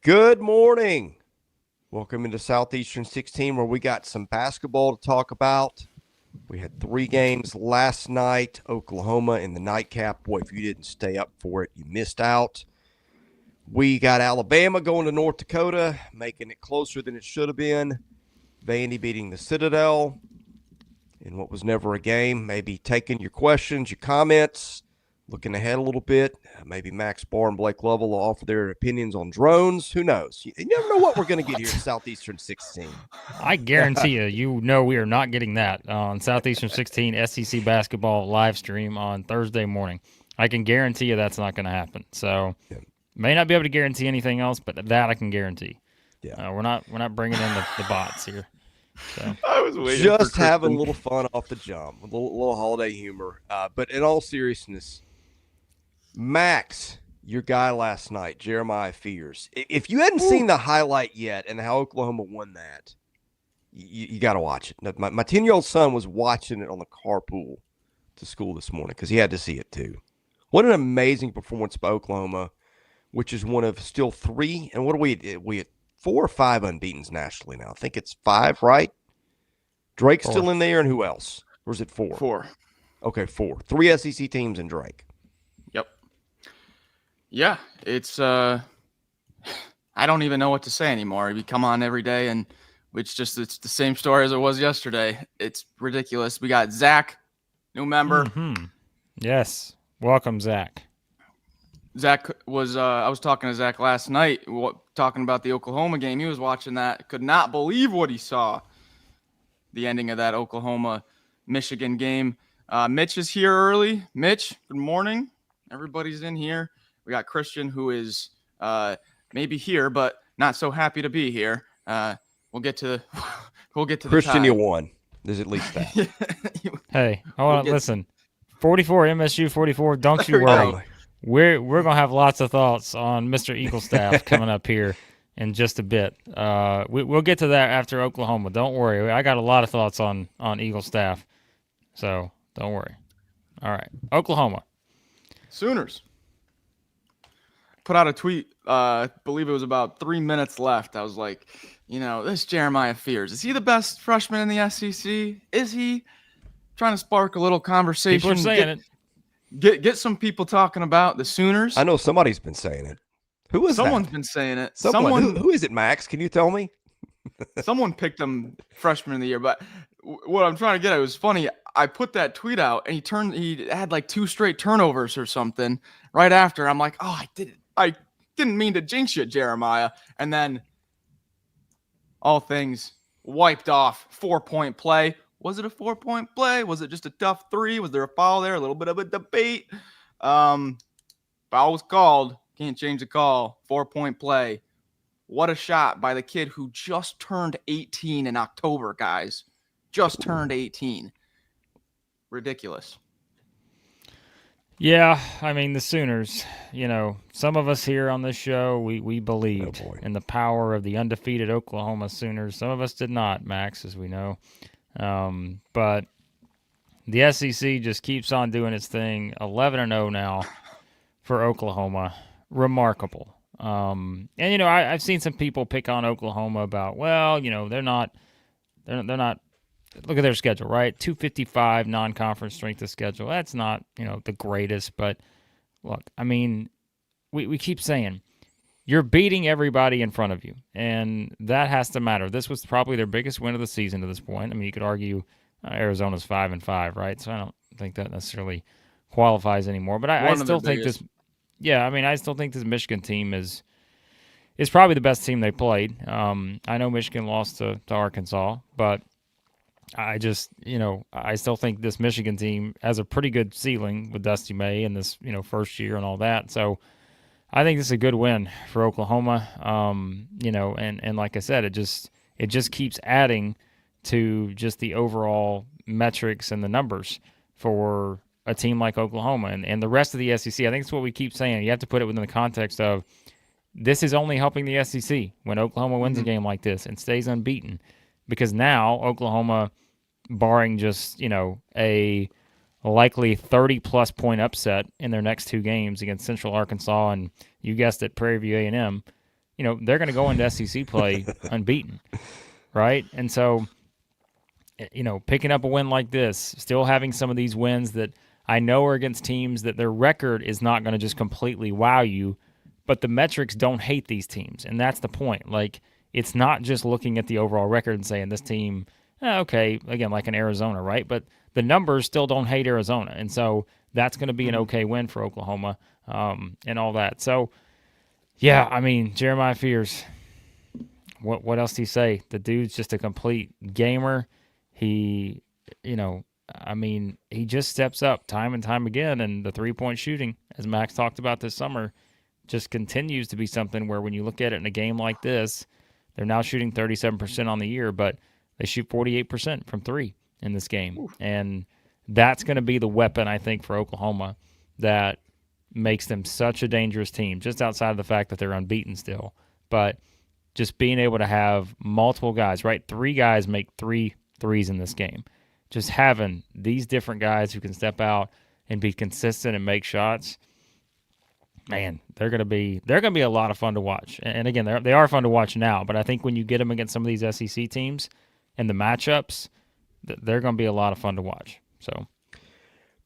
Good morning. Welcome into Southeastern 16, where we got some basketball to talk about. We had 3 games last night. Oklahoma in the nightcap. Boy, if you didn't stay up for it, you missed out. We got Alabama going to North Dakota, making it closer than it should have been. Vandy beating the Citadel in what was never a game. Maybe taking your questions, your comments, looking ahead a little bit. Maybe Max Barr and Blake Lovell will offer their opinions on drones. Who knows? You never know what we're going to get here at Southeastern 16. I guarantee you we are not getting that on Southeastern 16 SEC basketball live stream on Thursday morning. I can guarantee you that's not going to happen. So may not be able to guarantee anything else, but that I can guarantee. Yeah, we're not bringing in the bots here. So I was waiting just for having a little fun off the jump, a little holiday humor. But in all seriousness, Max, your guy last night, Jeremiah Fears. If you hadn't seen the highlight yet and how Oklahoma won that, you got to watch it. My 10-year-old son was watching it on the carpool to school this morning because he had to see it too. What an amazing performance by Oklahoma, which is one of still 3. And what are we at 4 or 5 unbeatens nationally now? I think it's 5, right? Drake's 4. still in there, and who else? Or is it 4? 4. Okay, 4. 3 SEC teams and Drake. Yep. Yeah, it's I don't even know what to say anymore. We come on every day and it's the same story as it was yesterday. It's ridiculous. We got Zach, new member. Mm-hmm. Yes. Welcome, Zach. Zach was I was talking to Zach last night, talking about the Oklahoma game. He was watching that, could not believe what he saw. The ending of that Oklahoma-Michigan game. Mitch is here early. Mitch, good morning. Everybody's in here. We got Christian, who is maybe here, but not so happy to be here. We'll get to Christian, the you won. There's at least that. Hey, hold on. Listen, 44 MSU 44. Don't you worry. We're gonna have lots of thoughts on Mr. Eaglestaff coming up here in just a bit. We'll get to that after Oklahoma. Don't worry. I got a lot of thoughts on Eaglestaff, so don't worry. All right, Oklahoma Sooners put out a tweet. Believe it was about 3 minutes left. I was like, this Jeremiah Fears, is he the best freshman in the SEC? Is he? Trying to spark a little conversation. People are saying it. Get some people talking about the Sooners. I know somebody's been saying it. Who is Someone's that? been saying it. Someone. Who is it, Max? Can you tell me? Someone picked him freshman of the year. But what I'm trying to get at, it was funny. I put that tweet out, and he had like 2 straight turnovers or something right after. I'm like, I didn't mean to jinx you, Jeremiah. And then all things wiped off. 4-point play. Was it a 4-point play? Was it just a tough 3? Was there a foul there? A little bit of a debate. Foul was called. Can't change the call. 4-point play. What a shot by the kid who just turned 18 in October, guys. Just turned 18. Ridiculous. Yeah, I mean, the Sooners, some of us here on this show, we believed in the power of the undefeated Oklahoma Sooners. Some of us did not, Max, as we know. But the SEC just keeps on doing its thing. 11-0 now for Oklahoma. Remarkable. And I've seen some people pick on Oklahoma about, they're not. Look at their schedule, right? 255 non-conference strength of schedule. That's not, the greatest, but look, I mean, we keep saying you're beating everybody in front of you, and that has to matter. This was probably their biggest win of the season to this point. I mean, you could argue Arizona's 5-5, right? So I don't think that necessarily qualifies anymore. But I still think this. Yeah, I mean, I still think this Michigan team is probably the best team they played. I know Michigan lost to Arkansas, but I just, I still think this Michigan team has a pretty good ceiling with Dusty May in this, first year and all that. So I think this is a good win for Oklahoma. And like I said, it just keeps adding to just the overall metrics and the numbers for a team like Oklahoma and the rest of the SEC. I think it's what we keep saying. You have to put it within the context of this is only helping the SEC when Oklahoma wins a game like this and stays unbeaten, because now Oklahoma, barring just, a likely 30-plus point upset in their next 2 games against Central Arkansas and, you guessed it, Prairie View A&M, they're going to go into SEC play unbeaten, right? And so, picking up a win like this, still having some of these wins that I know are against teams that their record is not going to just completely wow you, but the metrics don't hate these teams, and that's the point. Like, it's not just looking at the overall record and saying this team, okay, again, like in Arizona, right? But the numbers still don't hate Arizona, and so that's going to be an okay win for Oklahoma, and all that. So, yeah, I mean, Jeremiah Fears, what else do you say? The dude's just a complete gamer. He, he just steps up time and time again, and the three-point shooting, as Max talked about this summer, just continues to be something where when you look at it in a game like this, they're now shooting 37% on the year, but they shoot 48% from three in this game. Oof. And that's going to be the weapon, I think, for Oklahoma that makes them such a dangerous team, just outside of the fact that they're unbeaten still. But just being able to have multiple guys, right? 3 guys make 3 threes in this game. Just having these different guys who can step out and be consistent and make shots, man, they're gonna be a lot of fun to watch. And again, they are fun to watch now. But I think when you get them against some of these SEC teams and the matchups, they're gonna be a lot of fun to watch. So,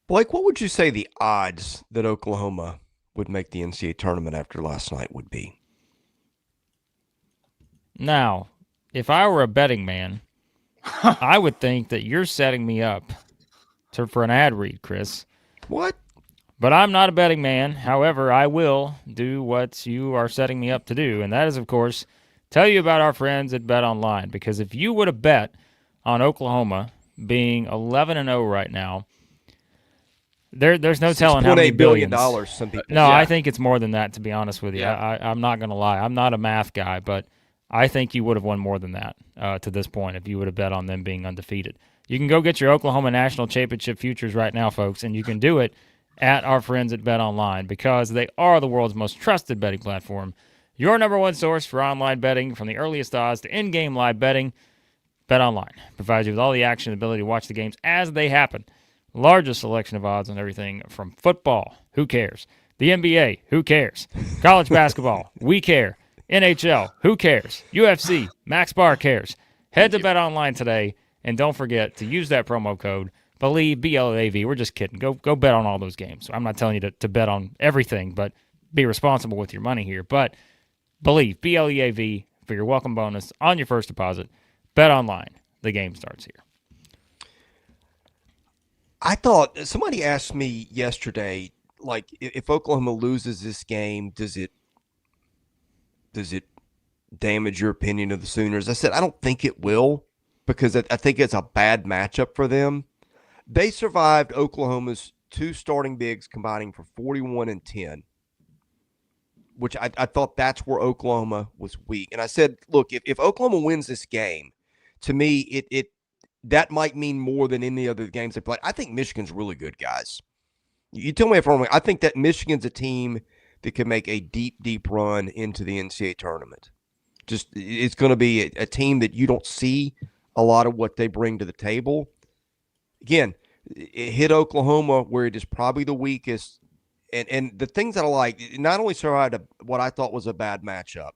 Blake, what would you say the odds that Oklahoma would make the NCAA tournament after last night would be? Now, if I were a betting man, I would think that you're setting me up for an ad read, Chris. What? But I'm not a betting man. However, I will do what you are setting me up to do, and that is, of course, tell you about our friends at BetOnline. Because if you would have bet on Oklahoma being 11-0 right now, there's no telling how many billion billions. Dollars. Some people. No, yeah. I think it's more than that. To be honest with you, yeah. I'm not going to lie. I'm not a math guy, but I think you would have won more than that to this point if you would have bet on them being undefeated. You can go get your Oklahoma National Championship futures right now, folks, and you can do it at our friends at BetOnline because they are the world's most trusted betting platform. Your number one source for online betting, from the earliest odds to in-game live betting. BetOnline provides you with all the action and ability to watch the games as they happen. Largest selection of odds on everything from football, who cares? The NBA, who cares? College basketball, we care. NHL, who cares? UFC, Max Barr cares. Head to BetOnline today, and don't forget to use that promo code BELIEVE, B-L-E-A-V. We're just kidding. Go bet on all those games. I'm not telling you to bet on everything, but be responsible with your money here. But BELIEVE, B-L-E-A-V, for your welcome bonus on your first deposit. BetOnline. The game starts here. I thought somebody asked me yesterday, like, if Oklahoma loses this game, does it damage your opinion of the Sooners? I said, I don't think it will, because I think it's a bad matchup for them. They survived Oklahoma's 2 starting bigs combining for 41 and 10, which I thought that's where Oklahoma was weak. And I said, look, if Oklahoma wins this game, to me, it that might mean more than any other games they played. I think Michigan's really good, guys. You tell me if I'm wrong. I think that Michigan's a team that can make a deep, deep run into the NCAA tournament. Just, it's going to be a team that you don't see a lot of what they bring to the table. Again, it hit Oklahoma where it is probably the weakest. And the things that I like, it not only survived what I thought was a bad matchup,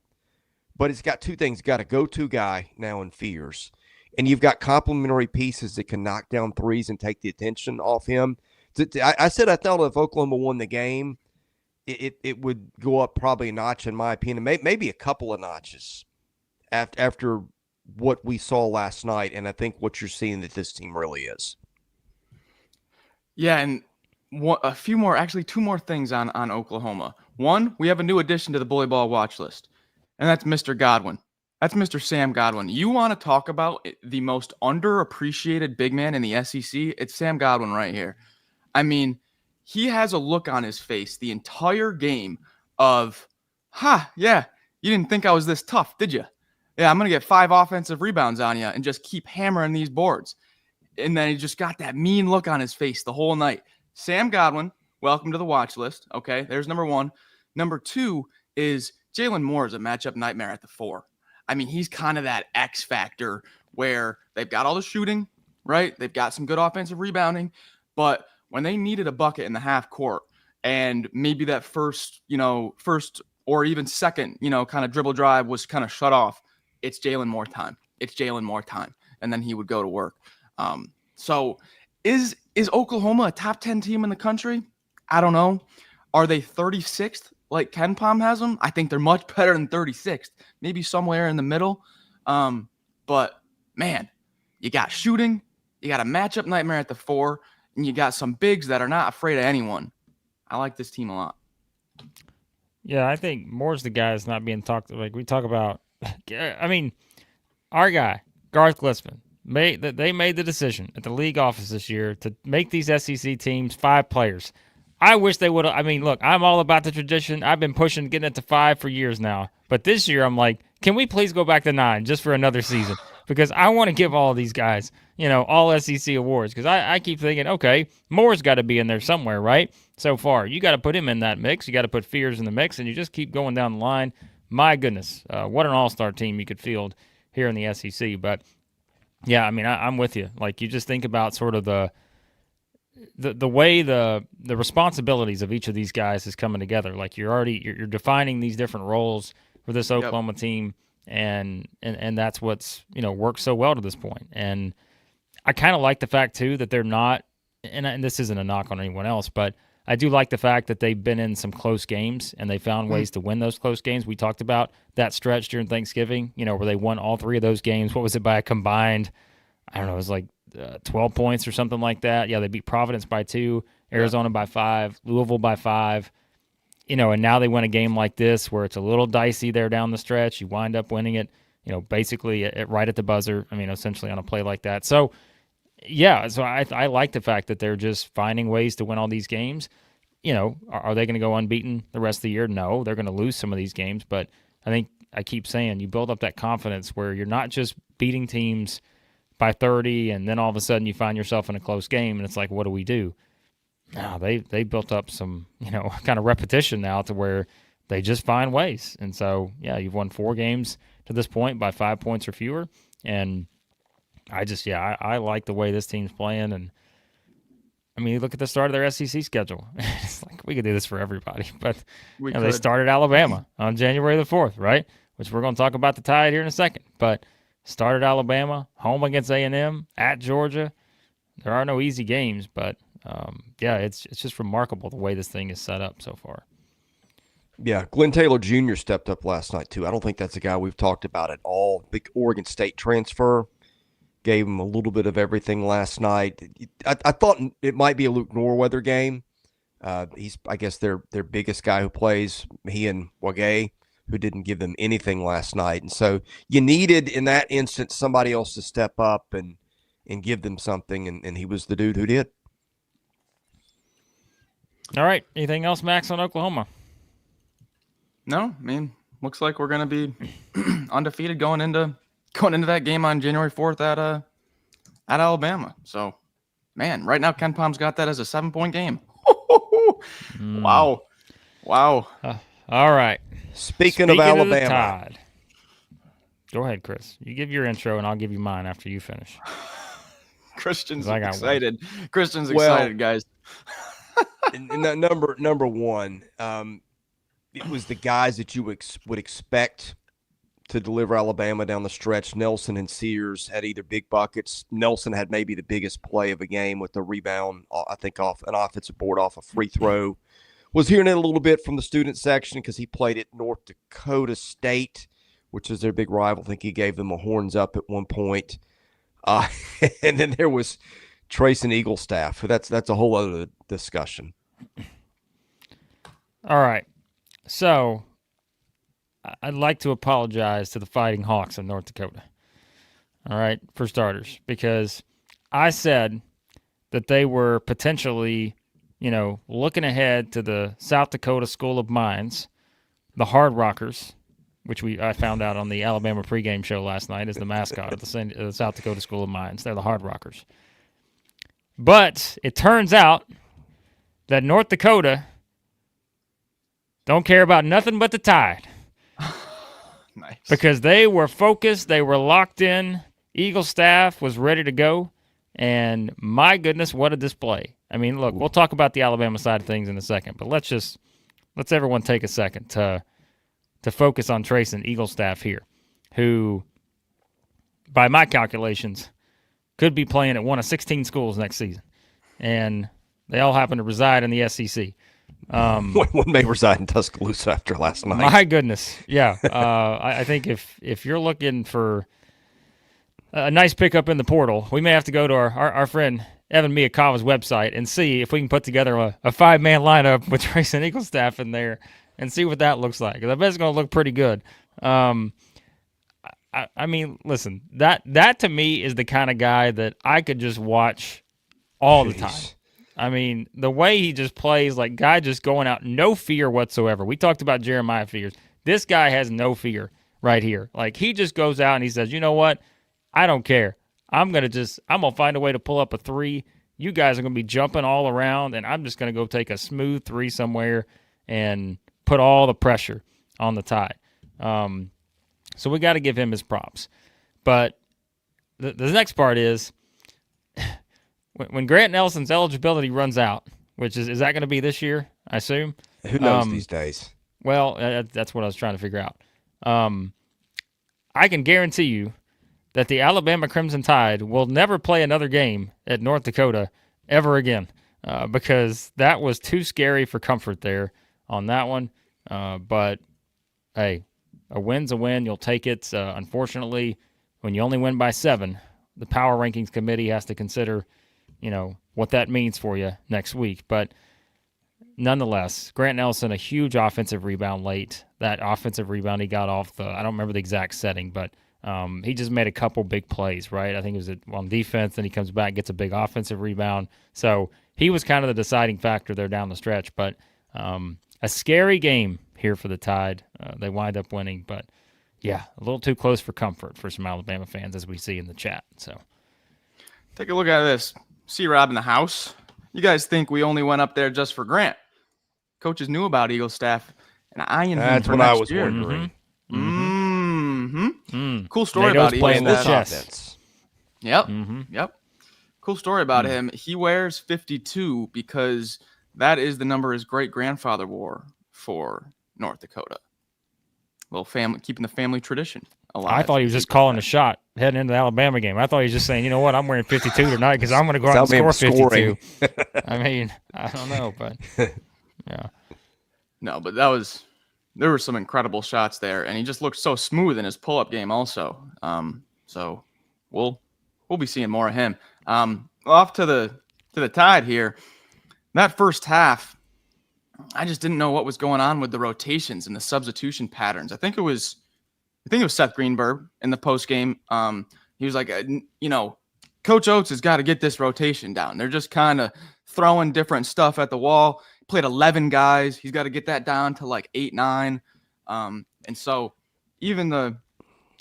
but it's got 2 things. It's got a go-to guy now in Fears. And you've got complementary pieces that can knock down threes and take the attention off him. I said I thought if Oklahoma won the game, it would go up probably a notch, in my opinion, maybe a couple of notches after what we saw last night. And I think what you're seeing that this team really is. Yeah, and a few more, actually 2 more things on Oklahoma. One, we have a new addition to the Bully Ball watch list, and that's Mr. Godwin. That's Mr. Sam Godwin. You want to talk about the most underappreciated big man in the SEC? It's Sam Godwin right here. I mean, he has a look on his face the entire game of, yeah, you didn't think I was this tough, did you? Yeah, I'm going to get 5 offensive rebounds on you and just keep hammering these boards. And then he just got that mean look on his face the whole night. Sam Godwin, welcome to the watch list. Okay, there's number 1. Number 2 is Jalen Moore is a matchup nightmare at the 4. I mean, he's kind of that X factor where they've got all the shooting, right? They've got some good offensive rebounding, but when they needed a bucket in the half court and maybe that first or even second, kind of dribble drive was kind of shut off, it's Jalen Moore time. It's Jalen Moore time. And then he would go to work. So is Oklahoma a top 10 team in the country? I don't know. Are they 36th like Ken Pom has them? I think they're much better than 36th, maybe somewhere in the middle. But man, you got shooting, you got a matchup nightmare at the 4, and you got some bigs that are not afraid of anyone. I like this team a lot. Yeah, I think Moore's the guy that's not being talked. Like we talk about, I mean, our guy Garth Glitzman they made the decision at the league office this year to make these SEC teams 5 players. I wish they would have. I mean, look, I'm all about the tradition. I've been pushing getting it to 5 for years now. But this year, I'm like, can we please go back to 9 just for another season? Because I want to give all these guys, all SEC awards. Because I keep thinking, okay, Moore's got to be in there somewhere, right? So far, you got to put him in that mix. You got to put Fears in the mix, and you just keep going down the line. My goodness, what an all-star team you could field here in the SEC. But yeah, I mean, I'm with you. Like, you just think about sort of the way the responsibilities of each of these guys is coming together. Like, you're defining these different roles for this Oklahoma team, and that's what's worked so well to this point. And I kind of like the fact too that they're not, and this isn't a knock on anyone else, but I do like the fact that they've been in some close games and they found ways to win those close games. We talked about that stretch during Thanksgiving, where they won all 3 of those games. What was it by a combined? I don't know. It was like 12 points or something like that. Yeah, they beat Providence by 2, Arizona by 5, Louisville by 5. And now they win a game like this where it's a little dicey there down the stretch. You wind up winning it, basically right at the buzzer. I mean, essentially on a play like that. So, yeah, so I like the fact that they're just finding ways to win all these games. Are they going to go unbeaten the rest of the year? No, they're going to lose some of these games. But I think I keep saying you build up that confidence where you're not just beating teams by 30 and then all of a sudden you find yourself in a close game and it's like, what do we do? No, they built up some, kind of repetition now to where they just find ways. And so, yeah, you've won 4 games to this point by 5 points or fewer. And I like the way this team's playing. And I mean, you look at the start of their SEC schedule. It's like we could do this for everybody. But they started Alabama on January the 4th, right? Which we're going to talk about the Tide here in a second. But started Alabama, home against A&M, at Georgia. There are no easy games, but it's just remarkable the way this thing is set up so far. Yeah, Glenn Taylor Jr. stepped up last night too. I don't think that's a guy we've talked about at all. Big Oregon State transfer. Gave him a little bit of everything last night. I thought it might be a Luke Norweather game. He's, I guess, their biggest guy who plays. He and Wagay, who didn't give them anything last night. And so you needed, in that instance, somebody else to step up and give them something, and he was the dude who did. All right. Anything else, Max, on Oklahoma? No, I mean, looks like we're going to be undefeated going into that game on January 4th at Alabama. So, man, right now Ken Pom's got that as a 7-point game. Wow. All right. Speaking of Alabama. The Tide. Go ahead, Chris. You give your intro, and I'll give you mine after you finish. Christian's excited. Christian's excited, guys. Number one, it was the guys that you would expect to deliver Alabama down the stretch. Nelson and Sears had either big buckets. Nelson had maybe the biggest play of a game with the rebound, I think, off an offensive board off a free throw. Was hearing it a little bit from the student section because he played at North Dakota State, which is their big rival. I think he gave them a horns up at one point. And then there was Trace and Eaglestaff. That's a whole other discussion. All right. So I'd like to apologize to the Fighting Hawks of North Dakota. All right, for starters, because I said that they were potentially, looking ahead to the South Dakota School of Mines, the Hard Rockers, which I found out on the Alabama pregame show last night is the mascot of the South Dakota School of Mines. They're the Hard Rockers. But it turns out that North Dakota don't care about nothing but the Tide. Nice. Because they were focused, they were locked in. Eagle staff was ready to go, and my goodness, what a display! I mean, look, we'll talk about the Alabama side of things in a second, but let's everyone take a second to to focus on Trayson Eaglestaff here, who, by my calculations, could be playing at one of 16 schools next season. And they all happen to reside in the SEC. One may reside in Tuscaloosa after last night. My goodness. Yeah. I think if you're looking for a nice pickup in the portal, we may have to go to our friend Evan Miyakawa's website and see if we can put together a 5-man lineup with Trayson Eaglestaff in there and see what that looks like. Because I bet it's going to look pretty good. I mean, listen, that to me is the kind of guy that I could just watch all the time. I mean, the way he just plays, like, guy just going out, no fear whatsoever. We talked about Jeremiah fears. This guy has no fear right here. Like, he just goes out and he says, you know what? I don't care. I'm going to find a way to pull up a three. You guys are going to be jumping all around, and I'm just going to go take a smooth three somewhere and put all the pressure on the Tide. So we got to give him his props. But the next part is, when Grant Nelson's eligibility runs out, which is that going to be this year, I assume? Who knows these days? Well, that's what I was trying to figure out. I can guarantee you that the Alabama Crimson Tide will never play another game at North Dakota ever again, because that was too scary for comfort there on that one. But, hey, a win's a win. You'll take it. Unfortunately, when you only win by 7, the Power Rankings Committee has to consider what that means for you next week. But nonetheless, Grant Nelson, a huge offensive rebound late. That offensive rebound he got off I don't remember the exact setting, but he just made a couple big plays, right? I think it was on defense, then he comes back, gets a big offensive rebound. So he was kind of the deciding factor there down the stretch. But a scary game here for the Tide. They wind up winning, but yeah, a little too close for comfort for some Alabama fans, as we see in the chat. So take a look at this. C-Rob in the house. You guys think we only went up there just for Grant? Coaches knew about Eaglestaff and eyeing him That's for what next I was year. wondering. Cool story NATO's about playing Eaglestaff. with chess. Yep. Yep. Cool story about him. He wears 52 because that is the number his great-grandfather wore for North Dakota. Little family, keeping the family tradition alive. I thought he was just calling a shot heading into the Alabama game. I thought he was just saying, you know what, I'm wearing 52 tonight because I'm going to go out and score 52. I mean, I don't know, but yeah. No, but there were some incredible shots there, and he just looked so smooth in his pull-up game also. So we'll be seeing more of him. Off to the Tide here. That first half, I just didn't know what was going on with the rotations and the substitution patterns. I think it was Seth Greenberg in the post game. He was like, Coach Oates has got to get this rotation down. They're just kind of throwing different stuff at the wall. Played 11 guys. He's got to get that down to like 8, 9. And so even the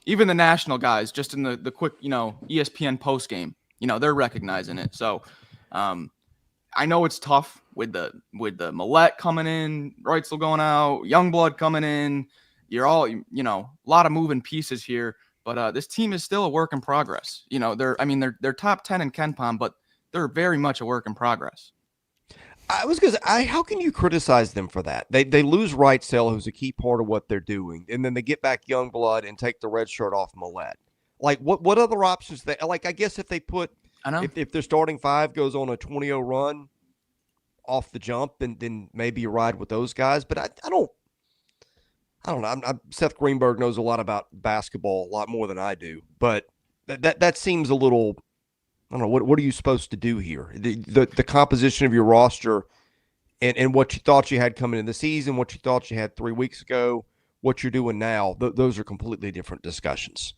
national guys, just in the quick, ESPN post game, they're recognizing it. So I know it's tough with the Millette coming in, Reitzel going out, Youngblood coming in. You're all, a lot of moving pieces here, but this team is still a work in progress. They're top 10 in KenPom, but they're very much a work in progress. How can you criticize them for that? They lose Reitzel, who's a key part of what they're doing, and then they get back Youngblood and take the red shirt off Millette. Like, what other options? I guess if they put, if their starting 5 goes on a 20-0 run off the jump, then maybe you ride with those guys. But I don't know. Seth Greenberg knows a lot about basketball, a lot more than I do. But that seems a little. I don't know. What are you supposed to do here? The composition of your roster, and what you thought you had coming in the season, what you thought you had 3 weeks ago, what you're doing now. Those are completely different discussions.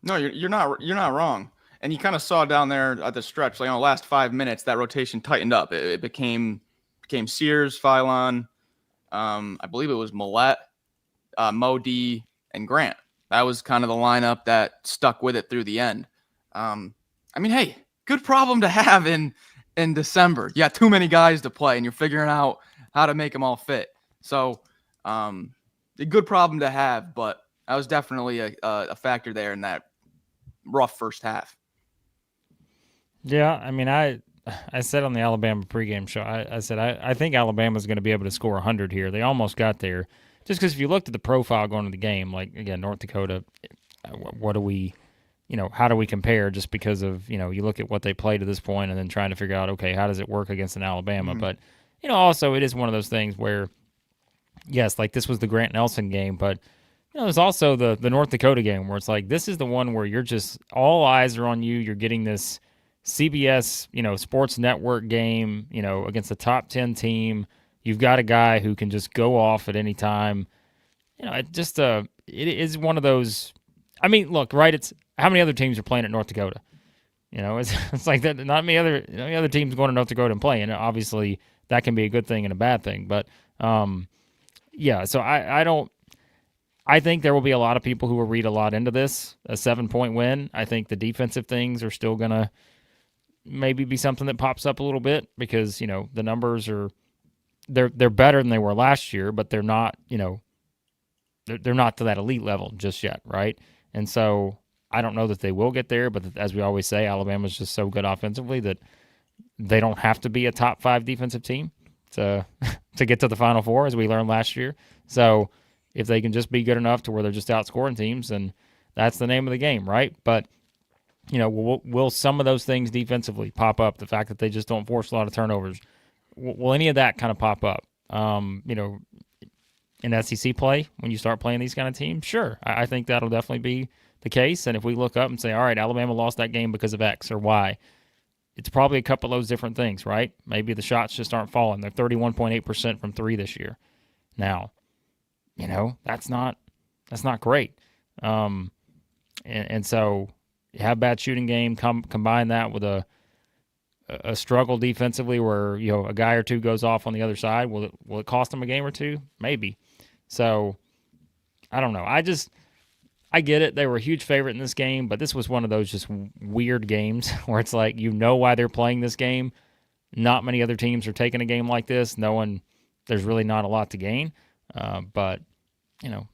No, you're not wrong. And you kind of saw down there at the stretch, like last 5 minutes, that rotation tightened up. It became Sears, Philon, I believe it was Millette, Mo D, and Grant. That was kind of the lineup that stuck with it through the end. Hey, good problem to have in December. You got too many guys to play, and you're figuring out how to make them all fit. So, a good problem to have, but that was definitely a factor there in that rough first half. Yeah, I said on the Alabama pregame show, I said I think Alabama's going to be able to score 100 here. They almost got there. Just because if you looked at the profile going to the game, like, again, North Dakota, what do we, how do we compare just because of, you look at what they played to this point and then trying to figure out, okay, how does it work against an Alabama? But, also it is one of those things where, yes, like this was the Grant Nelson game, but there's also the North Dakota game where it's like this is the one where you're just all eyes are on you. You're getting this CBS, sports network game, against a top 10 team. You've got a guy who can just go off at any time. It just it is one of those. I mean, look, right? It's how many other teams are playing at North Dakota? It's like that. Not many other teams going to North Dakota and playing. Obviously, that can be a good thing and a bad thing. But yeah. So I don't. I think there will be a lot of people who will read a lot into this. A 7-point win. I think the defensive things are still gonna maybe be something that pops up a little bit because the numbers are they're better than they were last year, but they're not they're not to that elite level just yet, right? And so I don't know that they will get there, but as we always say, Alabama's just so good offensively that they don't have to be a top 5 defensive team to get to the Final Four, as we learned last year. So if they can just be good enough to where they're just outscoring teams, then that's the name of the game, right? But will some of those things defensively pop up? The fact that they just don't force a lot of turnovers, will any of that kind of pop up? In SEC play, when you start playing these kind of teams, sure, I think that'll definitely be the case. And if we look up and say, all right, Alabama lost that game because of X or Y, it's probably a couple of those different things, right? Maybe the shots just aren't falling. They're 31.8% from 3 this year. Now, that's not great. And so you have a bad shooting game, combine that with a struggle defensively where, a guy or two goes off on the other side. Will it cost them a game or two? Maybe. So I don't know. I get it. They were a huge favorite in this game, but this was one of those just weird games where it's like, why they're playing this game. Not many other teams are taking a game like this, knowing there's really not a lot to gain. But,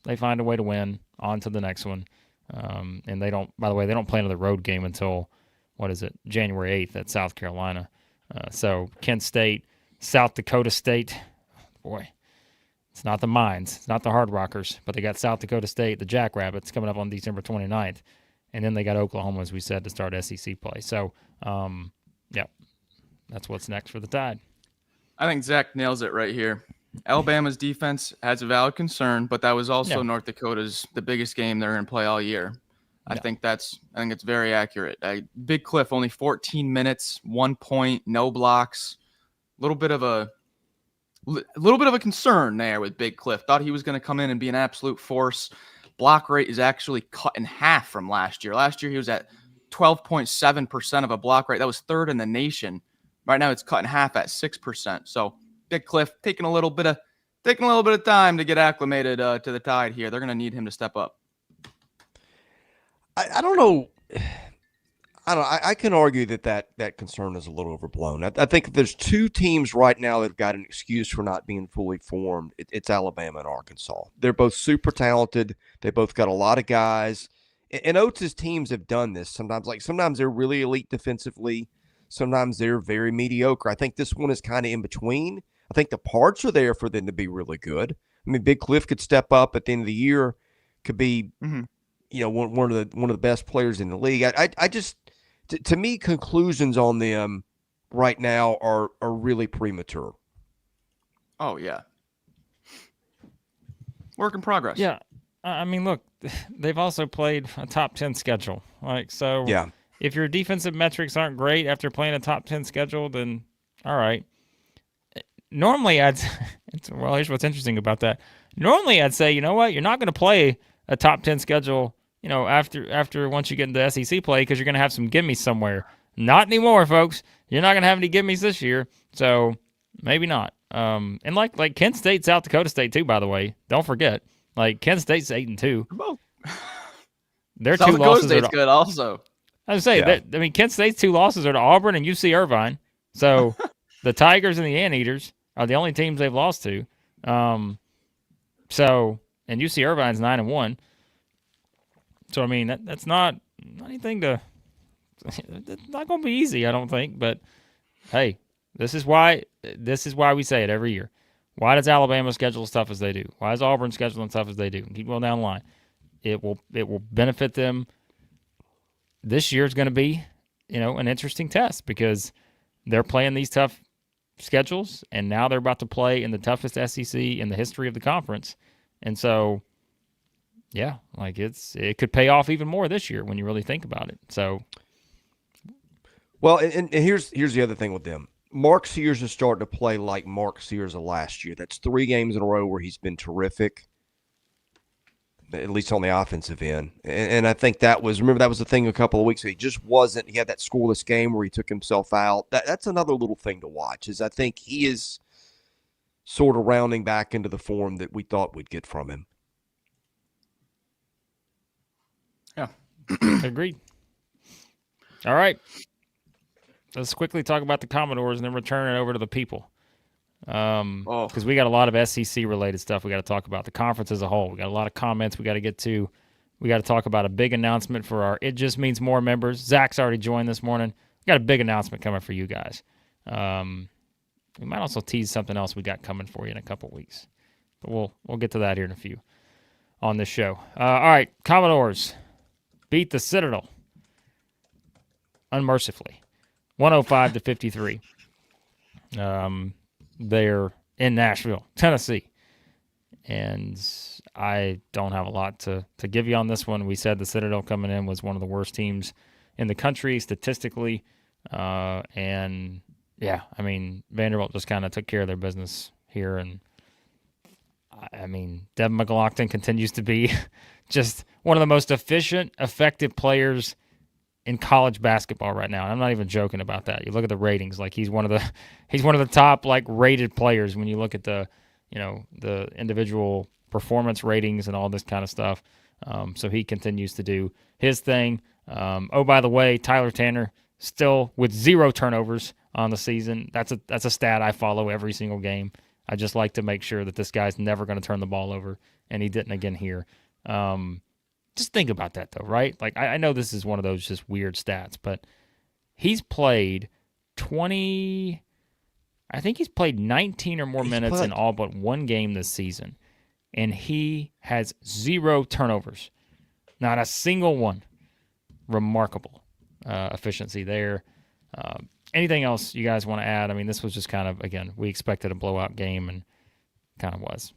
they find a way to win on to the next one. And they don't play another road game until, January 8th at South Carolina. So Kent State, South Dakota State, boy, it's not the Mines, it's not the Hard Rockers, but they got South Dakota State, the Jackrabbits, coming up on December 29th. And then they got Oklahoma, as we said, to start SEC play. So, yeah, that's what's next for the Tide. I think Zach nails it right here. Alabama's defense has a valid concern, but that was also North Dakota's the biggest game they're going to play all year. I think it's very accurate. Big Cliff, only 14 minutes, 1 point, no blocks. A little bit of a concern there with Big Cliff. Thought he was going to come in and be an absolute force. Block rate is actually cut in half from last year. Last year he was at 12.7% of a block rate. That was 3rd in the nation. Right now it's cut in half at 6%. So Big Cliff taking a little bit of time to get acclimated to the Tide here. They're going to need him to step up. I don't know. I can argue that concern is a little overblown. I think if there's 2 teams right now that have got an excuse for not being fully formed, it's Alabama and Arkansas. They're both super talented. They both got a lot of guys. And Oates' teams have done this sometimes. Like sometimes they're really elite defensively. Sometimes they're very mediocre. I think this one is kind of in between. I think the parts are there for them to be really good. I mean, Big Cliff could step up at the end of the year, could be, one of the best players in the league. I just, to me, conclusions on them right now are really premature. Oh yeah, work in progress. Yeah, I mean, look, they've also played a top 10 schedule. Yeah. If your defensive metrics aren't great after playing a top 10 schedule, then all right. Normally, here's what's interesting about that. Normally, I'd say, you know what, you're not going to play a top 10 schedule, after once you get into SEC play because you're going to have some gimmies somewhere. Not anymore, folks. You're not going to have any gimmies this year, so maybe not. And like Kent State, South Dakota State too, by the way. Don't forget, Kent State's 8-2. Their South 2 Dakota losses State's are good also. I was saying, Kent State's 2 losses are to Auburn and UC Irvine. So the Tigers and the Anteaters are the only teams they've lost to. And UC Irvine's 9-1. So I mean, that's not anything to. It's not going to be easy, I don't think. But hey, this is why we say it every year. Why does Alabama schedule as tough as they do? Why does Auburn schedule as tough as they do? Keep going down the line. It will benefit them. This year is going to be, an interesting test because they're playing these tough schedules, and now they're about to play in the toughest SEC in the history of the conference. And so, yeah, like it could pay off even more this year when you really think about it. So, well, and here's the other thing with them. Mark Sears is starting to play like Mark Sears of last year. That's 3 games in a row where he's been terrific, at least on the offensive end. And I think that was the thing a couple of weeks ago. He just wasn't. He had that scoreless game where he took himself out. That's another little thing to watch, is I think he is sort of rounding back into the form that we thought we'd get from him. Yeah. Agreed. All right. Let's quickly talk about the Commodores and then return it over to the people. Because we got a lot of SEC-related stuff we got to talk about. The conference as a whole. We got a lot of comments we got to get to. We got to talk about a big announcement for our It Just Means More members. Zach's already joined this morning. We got a big announcement coming for you guys. We might also tease something else we got coming for you in a couple weeks. But we'll get to that here in a few on this show. All right, Commodores beat the Citadel unmercifully. 105-53. They're in Nashville, Tennessee. And I don't have a lot to give you on this one. We said the Citadel coming in was one of the worst teams in the country statistically. And, yeah, I mean, Vanderbilt just kind of took care of their business here. And, I mean, Devin McLaughlin continues to be just one of the most efficient, effective players in college basketball right now. And I'm not even joking about that. You look at the ratings, like he's one of the top like rated players when you look at the individual performance ratings and all this kind of stuff. So he continues to do his thing. Oh, by the way, Tyler Tanner still with 0 turnovers on the season. That's a stat I follow every single game. I just like to make sure that this guy's never going to turn the ball over, and he didn't again here. Just think about that, though, right? Like, I know this is one of those just weird stats, but he's played 20 – I think he's played 19 or more minutes in all but one game this season, and he has 0 turnovers. Not a single one. Remarkable efficiency there. Anything else you guys want to add? I mean, this was just kind of, again, we expected a blowout game and kind of was.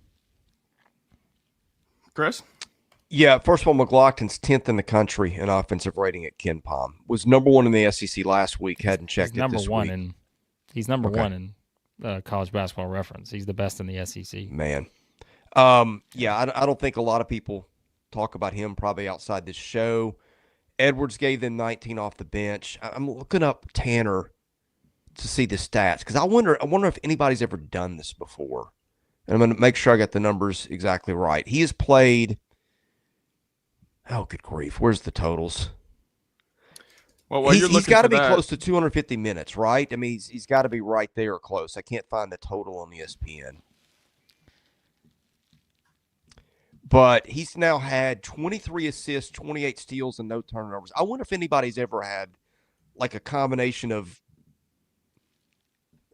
Chris? Yeah, first of all, McLaughlin's 10th in the country in offensive rating at KenPom. Was number 1 in the SEC last week. Hadn't checked it this week. He's number 1 in college basketball reference. He's the best in the SEC. Man. Yeah, I don't think a lot of people talk about him probably outside this show. Edwards gave them 19 off the bench. I'm looking up Tanner to see the stats because I wonder if anybody's ever done this before. And I'm going to make sure I got the numbers exactly right. He has played – oh, good grief. Where's the totals? Well, he's got to be close to 250 minutes, right? I mean, he's got to be right there or close. I can't find the total on ESPN. But he's now had 23 assists, 28 steals, and no turnovers. I wonder if anybody's ever had like a combination of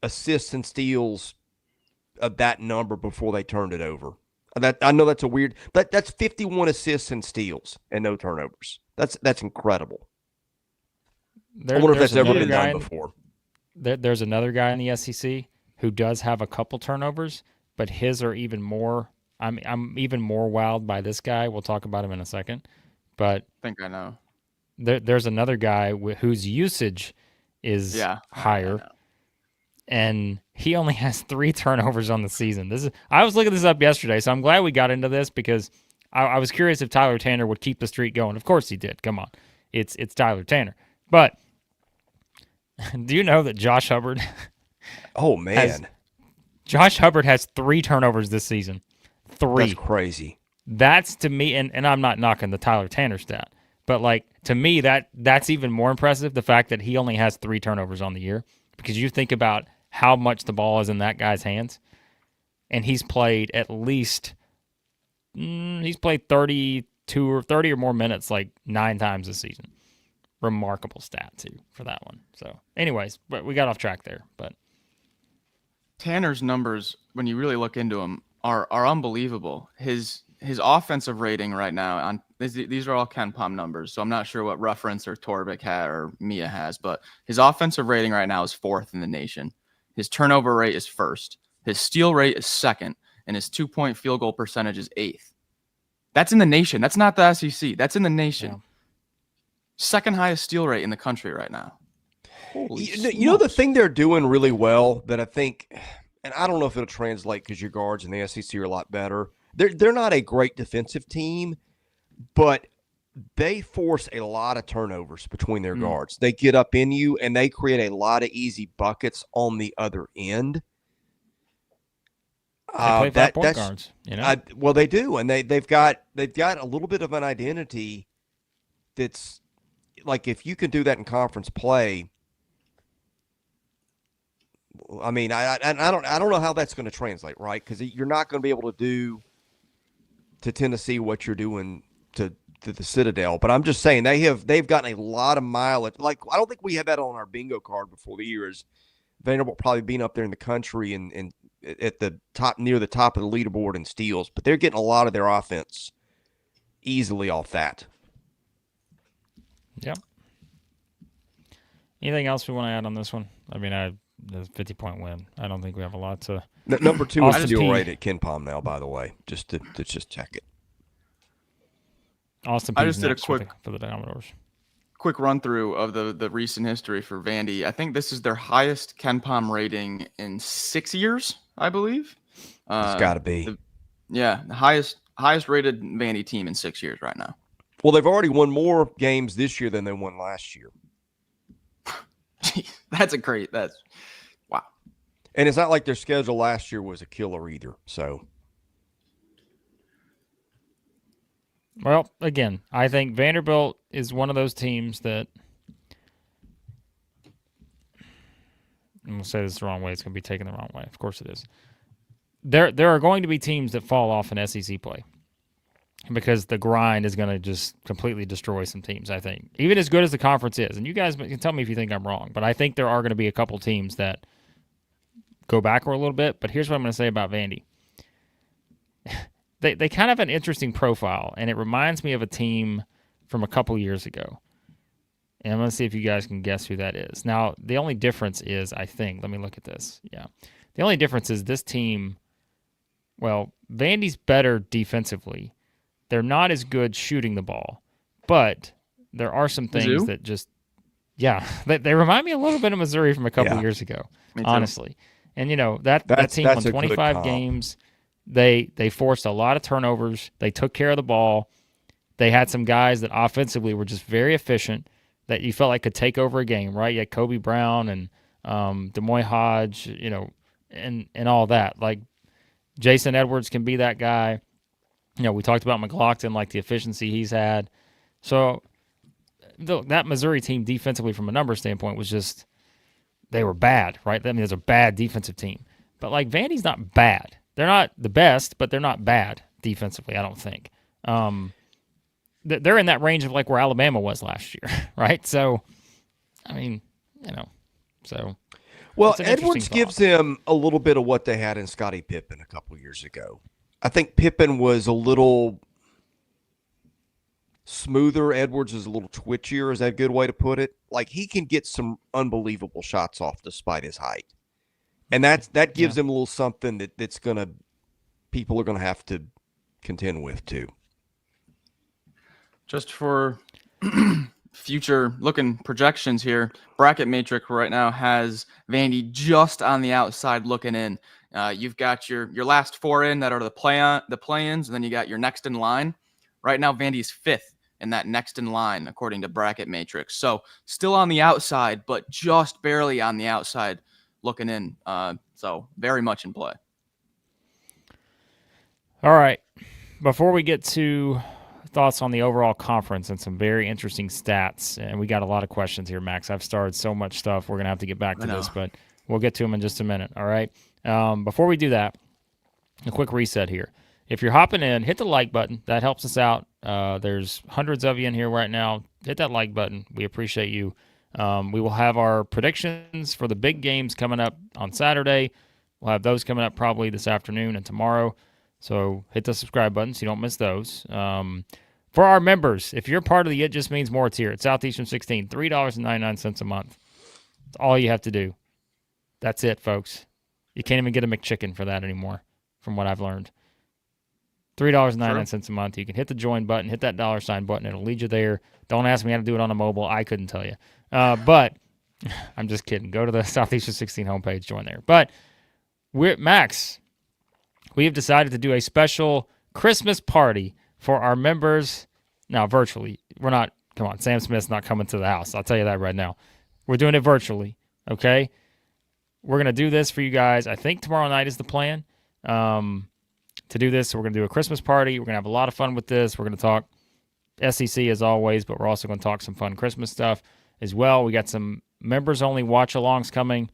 assists and steals of that number before they turned it over. I know that's a weird, but that's 51 assists and steals and no turnovers. That's incredible. I wonder if that's ever been done before. There's another guy in the SEC who does have a couple turnovers, but his are even more. I'm even more wowed by this guy. We'll talk about him in a second. But I think I know. There's another guy whose usage is higher. And he only has 3 turnovers on the season. I was looking this up yesterday, so I'm glad we got into this because I was curious if Tyler Tanner would keep the streak going. Of course he did. Come on. It's Tyler Tanner. But do you know that Josh Hubbard Oh man. Josh Hubbard has 3 turnovers this season. 3. That's crazy. That's to me, and I'm not knocking the Tyler Tanner stat, but like to me that's even more impressive, the fact that he only has 3 turnovers on the year. Because you think about how much the ball is in that guy's hands, and he's played at least 32 or 30 or more minutes like 9 times this season. remarkable stat too for that one. So, anyways, but we got off track there. But Tanner's numbers, when you really look into them, are unbelievable. His offensive rating right now on these are all KenPom numbers, so I'm not sure what reference or Torvik had or Mia has, but his offensive rating right now is 4th in the nation. His turnover rate is 1st. His steal rate is 2nd, and his 2-point field goal percentage is 8th. That's in the nation. That's not the SEC. That's in the nation. Yeah. 2nd highest steal rate in the country right now. You know the thing they're doing really well that I think, and I don't know if it'll translate because your guards in the SEC are a lot better. They're not a great defensive team, but they force a lot of turnovers between their guards. They get up in you, and they create a lot of easy buckets on the other end. They play point guards, you know. Well, they do, and they've got a little bit of an identity that's like if you can do that in conference play. I mean, I don't know how that's going to translate, right? Because you're not going to be able to do to Tennessee what you're doing to the Citadel. But I'm just saying they've gotten a lot of mileage. Like I don't think we had that on our bingo card before the years. Vanderbilt probably being up there in the country and at the top near the top of the leaderboard in steals, but they're getting a lot of their offense easily off that. Yep. Anything else we want to add on this one? I mean, the 50-point win. I don't think we have a lot to. Number 2 is steal rate at KenPom now, by the way, just to just check it. Austin, I just did a quick for the Commodores. Quick run through of the recent history for Vandy. I think this is their highest KenPom rating in 6 years, I believe. It's got to be. The highest rated Vandy team in 6 years right now. Well, they've already won more games this year than they won last year. That's wow. And it's not like their schedule last year was a killer either. So, well, again, I think Vanderbilt is one of those teams that I'm going to say this the wrong way. It's going to be taken the wrong way. Of course it is. There are going to be teams that fall off in SEC play because the grind is going to just completely destroy some teams, I think. Even as good as the conference is. And you guys can tell me if you think I'm wrong, but I think there are going to be a couple teams that go backward a little bit. But here's what I'm going to say about Vandy. They kind of have an interesting profile, and it reminds me of a team from a couple years ago. And I'm going to see if you guys can guess who that is. Now, the only difference is, I think, let me look at this. Yeah. The only difference is this team, well, Vandy's better defensively. They're not as good shooting the ball, but there are some things that just, they remind me a little bit of Missouri from a couple years ago, honestly. And, you know, that team won 25 games. They forced a lot of turnovers. They took care of the ball. They had some guys that offensively were just very efficient that you felt like could take over a game, right? You had Kobe Brown and Demoy Hodge, you know, and all that. Like Jason Edwards can be that guy. You know, we talked about McLaughlin, like the efficiency he's had. So that Missouri team defensively from a number standpoint was just, they were bad, right? I mean, there's a bad defensive team. But like Vandy's not bad. They're not the best, but they're not bad defensively, I don't think. They're in that range of like where Alabama was last year, right? So, I mean, you know, so. Well, Edwards gives them a little bit of what they had in Scottie Pippen a couple years ago. I think Pippen was a little smoother. Edwards is a little twitchier. Is that a good way to put it? Like he can get some unbelievable shots off despite his height. And that gives him a little something that's people are gonna have to contend with too. Just for future looking projections here, bracket matrix right now has Vandy just on the outside looking in. You've got your last 4 in that are the play-ins, and then you got your next in line. Right now, Vandy's 5th in that next in line according to bracket matrix. So still on the outside, but just barely on the outside looking in. So very much in play. All right. Before we get to thoughts on the overall conference and some very interesting stats, and we got a lot of questions here, Max. I've started so much stuff. We're going to have to get back to this, but we'll get to them in just a minute. All right. Before we do that, a quick reset here. If you're hopping in, hit the like button. That helps us out There's hundreds of you in here right now. Hit that like button. We appreciate you. We will have our predictions for the big games coming up on Saturday. We'll have those coming up probably this afternoon and tomorrow. So hit the subscribe button so you don't miss those. For our members, if you're part of the It Just Means More tier at Southeastern 16, $3.99 a month. That's all you have to do. That's it, folks. You can't even get a McChicken for that anymore, from what I've learned. $3.99 a month. You can hit the join button, hit that $sign button. It'll lead you there. Don't ask me how to do it on a mobile. I couldn't tell you. But I'm just kidding. Go to the Southeastern 16 homepage, join there. But Max, we have decided to do a special Christmas party for our members. Now, virtually. We're not, come on, Sam Smith's not coming to the house. I'll tell you that right now. We're doing it virtually, okay? We're going to do this for you guys. I think tomorrow night is the plan to do this. So we're going to do a Christmas party. We're going to have a lot of fun with this. We're going to talk SEC as always, but we're also going to talk some fun Christmas stuff as well. We got some members-only watch-alongs coming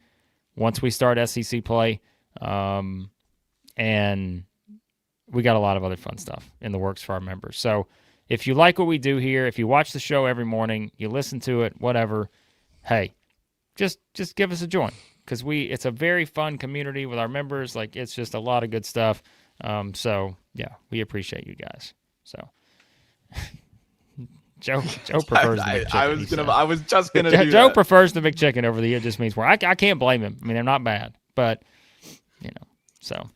once we start SEC play. And we got a lot of other fun stuff in the works for our members. So if you like what we do here, if you watch the show every morning, you listen to it, whatever, hey, just give us a join, because it's a very fun community with our members. Like, it's just a lot of good stuff. So yeah, we appreciate you guys. So Joe prefers the McChicken. I was just gonna do Joe that. prefers the McChicken over the It Just Means More. I can't blame him. I mean, they're not bad, but so.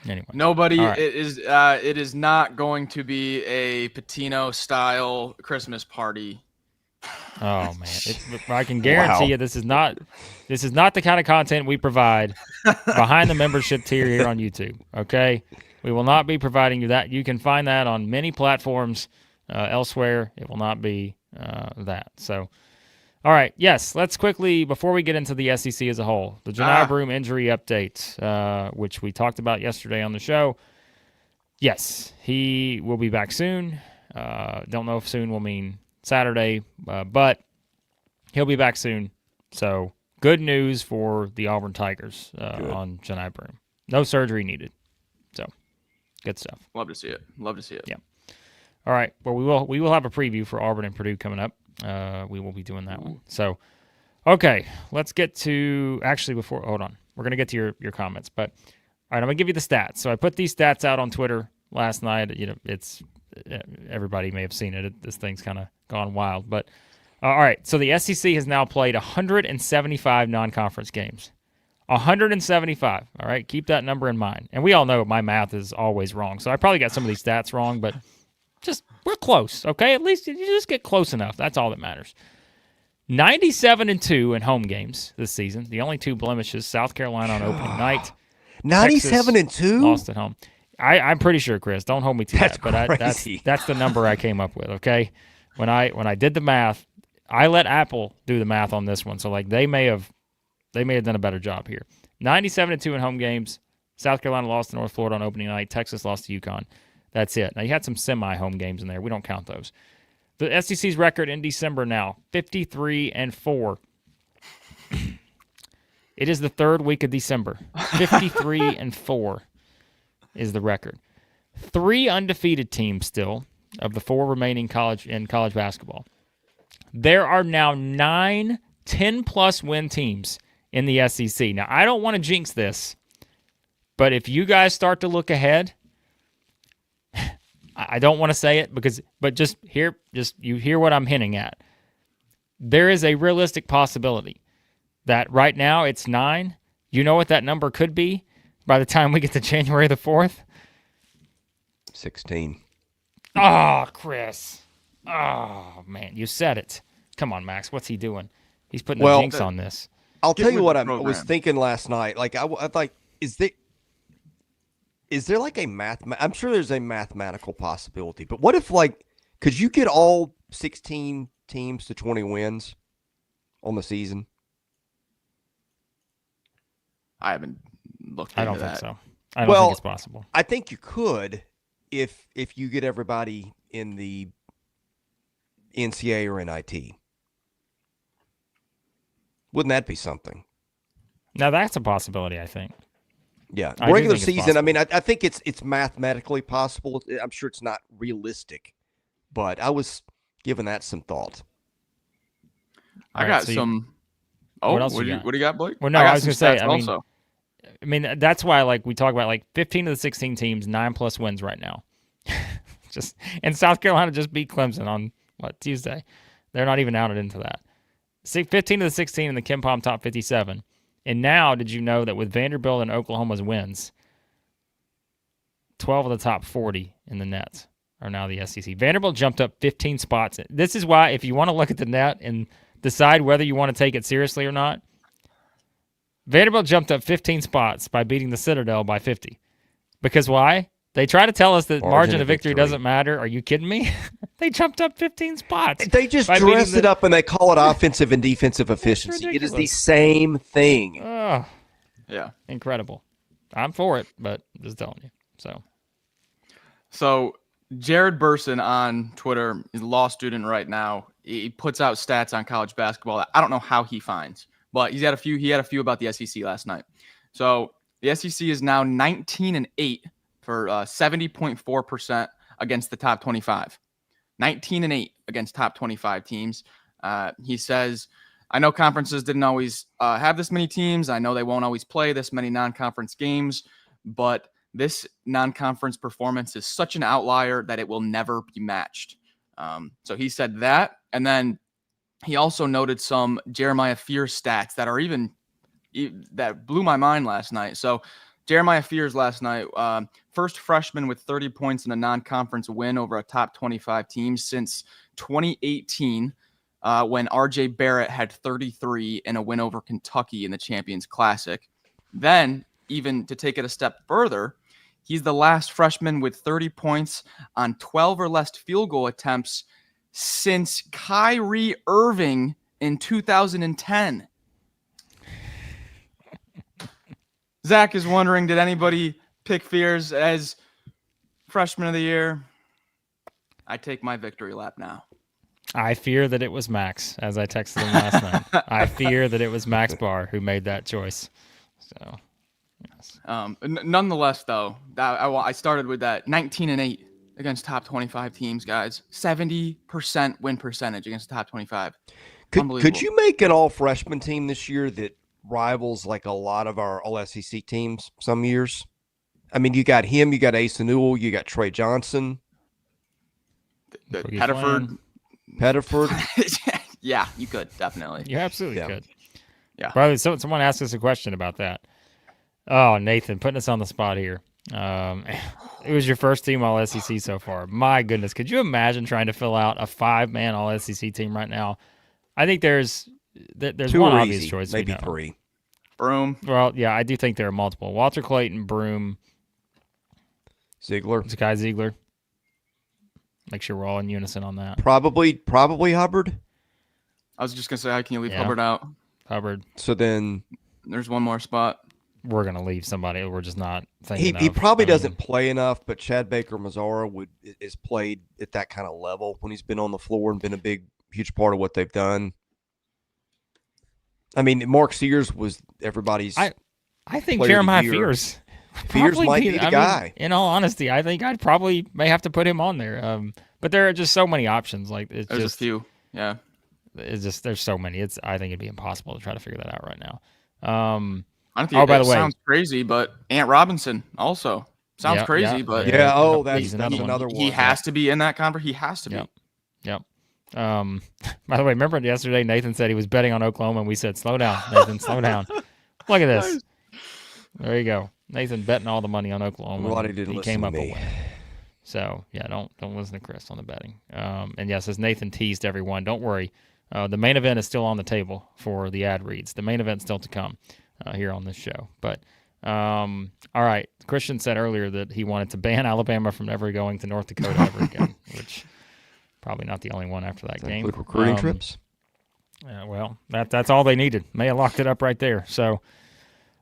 Anyway, Nobody right. It is not going to be a Patino style Christmas party. Oh man, I can guarantee you this is not the kind of content we provide behind the membership tier here on YouTube. Okay, we will not be providing you that. You can find that on many platforms elsewhere. It will not be that. So, all right, yes, let's quickly, before we get into the SEC as a whole, the Janai Broom injury update, which we talked about yesterday on the show. Yes, he will be back soon. Don't know if soon will mean Saturday, but he'll be back soon. So good news for the Auburn Tigers on Janai Broom. No surgery needed. So good stuff. Love to see it. Yeah. All right. Well, we will have a preview for Auburn and Purdue coming up. We will be doing that one. So, okay, let's get to hold on. We're going to get to your comments, but all right, I'm going to give you the stats. So I put these stats out on Twitter last night. It's everybody may have seen it. This thing's kind of gone wild, but all right. So the SEC has now played 175 non-conference games. 175. All right. Keep that number in mind. And we all know my math is always wrong. So I probably got some of these stats wrong, but we're close, okay? At least you just get close enough. That's all that matters. 97-2 in home games this season. The only two blemishes: South Carolina on opening night. 97-2, lost at home. I'm pretty sure, Chris. Don't hold me to that, but that's the number I came up with. Okay, when I did the math, I let Apple do the math on this one. So like they may have done a better job here. 97-2 in home games. South Carolina lost to North Florida on opening night. Texas lost to UConn. That's it. Now, you had some semi-home games in there. We don't count those. The SEC's record in December now, 53-4. It is the third week of December. 53-4 is the record. 3 undefeated teams still of the 4 remaining college basketball. There are now 9 10-plus win teams in the SEC. Now, I don't want to jinx this, but if you guys start to look ahead, I don't want to say it but you hear what I'm hinting at. There is a realistic possibility that right now it's 9. You know what that number could be by the time we get to January the 4th? 16. Oh, Chris. Oh, man, you said it. Come on, Max. What's he doing? He's putting a jinx on this. I'll tell you what I was thinking last night. Like I like, is there like a I'm sure there's a mathematical possibility, but what if could you get all 16 teams to 20 wins on the season? I haven't looked into I don't that. think so. I don't think it's possible. I think you could if you get everybody in the NCAA or NIT. Wouldn't that be something? Now that's a possibility, I think. Yeah, regular season. I mean, I think it's mathematically possible. I'm sure it's not realistic but I was giving that some thought. I got some. What else what do you got, Blake? Well, no, I was going to say, I mean, that's why, like, we talk about, like, 15 of the 16 teams, 9+ wins right now. And South Carolina just beat Clemson on, Tuesday. They're not even outed into that. 15 of the 16 in the KenPom top 57. And now, did you know that with Vanderbilt and Oklahoma's wins, 12 of the top 40 in the net are now the SEC. Vanderbilt jumped up 15 spots. This is why, if you want to look at the net and decide whether you want to take it seriously or not, Vanderbilt jumped up 15 spots by beating the Citadel by 50. Because why? They try to tell us that margin of victory doesn't matter. Are you kidding me? They jumped up 15 spots. They just dress it up and they call it offensive and defensive efficiency. It is the same thing. Oh, yeah. Incredible. I'm for it, but I'm just telling you. So Jared Burson on Twitter is a law student right now. He puts out stats on college basketball that I don't know how he finds, but he had a few about the SEC last night. So the SEC is now 19-8 for 70.4% against the top 25. 19-8 against top 25 teams. He says, I know conferences didn't always have this many teams. I know they won't always play this many non-conference games, but this non-conference performance is such an outlier that it will never be matched. So he said that. And then he also noted some Jeremiah Fears stats that are that blew my mind last night. So Jeremiah Fears last night, first freshman with 30 points in a non-conference win over a top 25 team since 2018, when RJ Barrett had 33 in a win over Kentucky in the Champions Classic. Then, even to take it a step further, he's the last freshman with 30 points on 12 or less field goal attempts since Kyrie Irving in 2010. Zach is wondering, did anybody pick Fears as freshman of the year? I take my victory lap now. I fear that it was Max, as I texted him last night. I fear that it was Max Barr who made that choice. So, yes. Nonetheless, though, I started with that 19-8 against top 25 teams, guys. 70% win percentage against the top 25. Could you make an all-freshman team this year that rivals like a lot of our all-SEC teams some years? I mean, you got him, you got Ace Newell, you got Trey Johnson. Pettiford. Yeah, you could, definitely. You absolutely could. Yeah. Probably someone asked us a question about that. Oh, Nathan, putting us on the spot here. It was your first team all-SEC so far. My goodness, could you imagine trying to fill out a 5-man all-SEC team right now? I think there's one obvious choice. Maybe three. Broom. Well, yeah, I do think there are multiple. Walter Clayton, Broom, Zakai Ziegler. Make sure we're all in unison on that. Probably Hubbard. I was just going to say, can you leave Hubbard out? Hubbard. So then there's one more spot. We're going to leave somebody. We're just not thinking He probably doesn't play enough, but Chad Baker-Mazara is played at that kind of level when he's been on the floor and been a huge part of what they've done. I mean, Mark Sears was everybody's. I think Jeremiah Fears might be the guy. In all honesty, I think I'd probably may have to put him on there. But there are just so many options. Like there's just a few. Yeah. It's just there's so many. I think it'd be impossible to try to figure that out right now. I think by the way, sounds crazy, but Ant Robinson also sounds crazy, but that's another one. He has to be in that conference. He has to be. Yep. By the way, remember yesterday Nathan said he was betting on Oklahoma, and we said, "Slow down, Nathan, slow down." Look at this. There you go, Nathan betting all the money on Oklahoma. He came up a win. So yeah, don't listen to Chris on the betting. And yes, as Nathan teased everyone, don't worry. The main event is still on the table for the ad reads. The main event's still to come here on this show. But all right, Christian said earlier that he wanted to ban Alabama from ever going to North Dakota ever again, which probably not the only one after that game. Include recruiting trips. Well, that's all they needed. May have locked it up right there. So,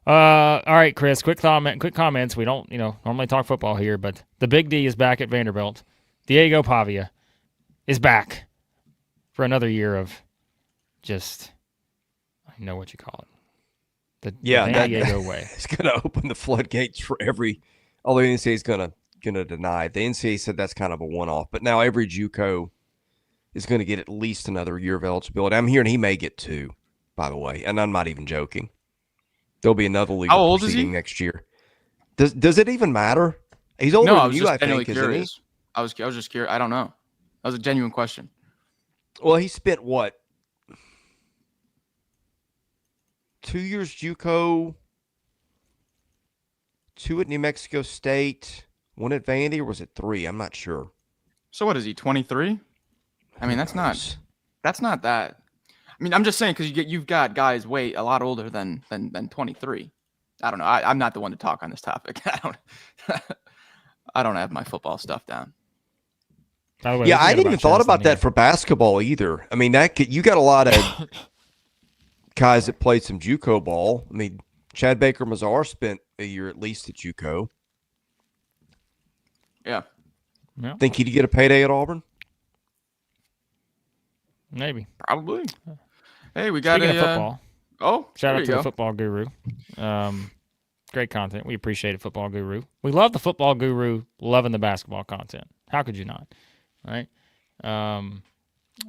all right, Chris, quick comments. We don't normally talk football here, but the Big D is back at Vanderbilt. Diego Pavia is back for another year of just, I know what you call it. The Diego way. It's going to open the floodgates for although you say he's going to going to deny it. The NCAA said that's kind of a one-off, but now every JUCO is going to get at least another year of eligibility. I'm hearing he may get 2, by the way, and I'm not even joking. There'll be another legal How old proceeding is he? next year. Does it even matter? He's older than you, I think, isn't he? I was just curious. I don't know. That was a genuine question. Well, he spent what? 2 years JUCO, 2 at New Mexico State, 1 at Vandy, or was it 3? I'm not sure. So what is he, 23? I mean, that's not that. I mean, I'm just saying because you've got guys way a lot older than 23. I don't know. I'm not the one to talk on this topic. I don't have my football stuff down. Yeah, I didn't even thought about that for basketball either. I mean, you got a lot of guys that played some JUCO ball. I mean, Chad Baker-Mazar spent a year at least at JUCO. Yeah. Think he'd get a payday at Auburn? Maybe. Probably. Hey, we got Speaking of football. Oh, shout out to the Football Guru. Great content. We appreciate it, Football Guru. We love the Football Guru loving the basketball content. How could you not? Right? All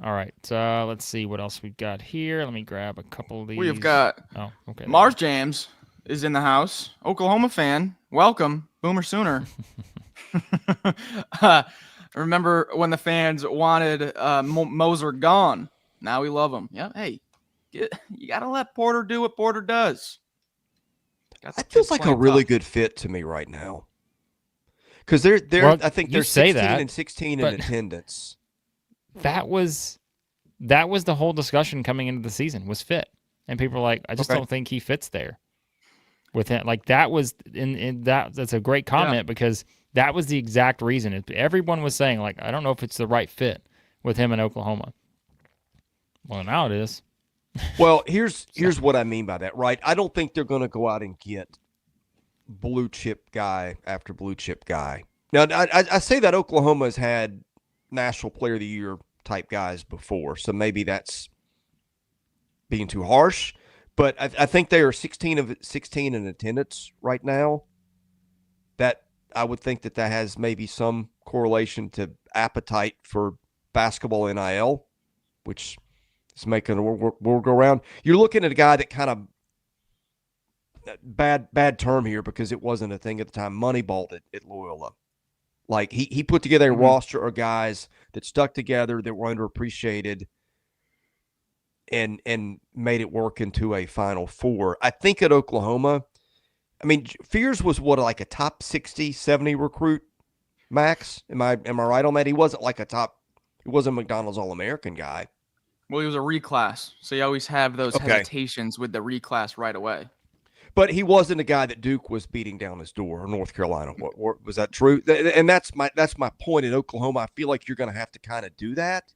right. Let's see what else we've got here. Let me grab a couple of these. We've got Mars Jams is in the house. Oklahoma fan. Welcome, Boomer Sooner. Remember when the fans wanted Moser gone? Now we love him. Yeah. Hey, you got to let Porter do what Porter does. That feels like a really good fit to me right now. Because they're I think they're 16 and 16 in attendance. That was the whole discussion coming into the season was fit, and people were like, I just don't think he fits there with him. Like that was that's a great comment because that was the exact reason. Everyone was saying like, I don't know if it's the right fit with him in Oklahoma. Well, now it is. Well, here's what I mean by that, right? I don't think they're going to go out and get blue chip guy after blue chip guy. Now, I say that Oklahoma has had National Player of the Year type guys before, so maybe that's being too harsh. But I think they are 16 of 16 in attendance right now. That I would think that has maybe some correlation to appetite for basketball NIL, which is making the world go round. You're looking at a guy that kind of bad term here because it wasn't a thing at the time. Moneyballed at Loyola. Like he put together a roster of guys that stuck together, that were underappreciated, and made it work into a Final Four. I think at Oklahoma, I mean, Fears was like a top 60, 70 recruit, Max? Am I right on that? He wasn't like he wasn't a McDonald's All-American guy. Well, he was a reclass, so you always have those hesitations with the reclass right away. But he wasn't a guy that Duke was beating down his door, or North Carolina. Was that true? And that's my point in Oklahoma. I feel like you're going to have to kind of do that.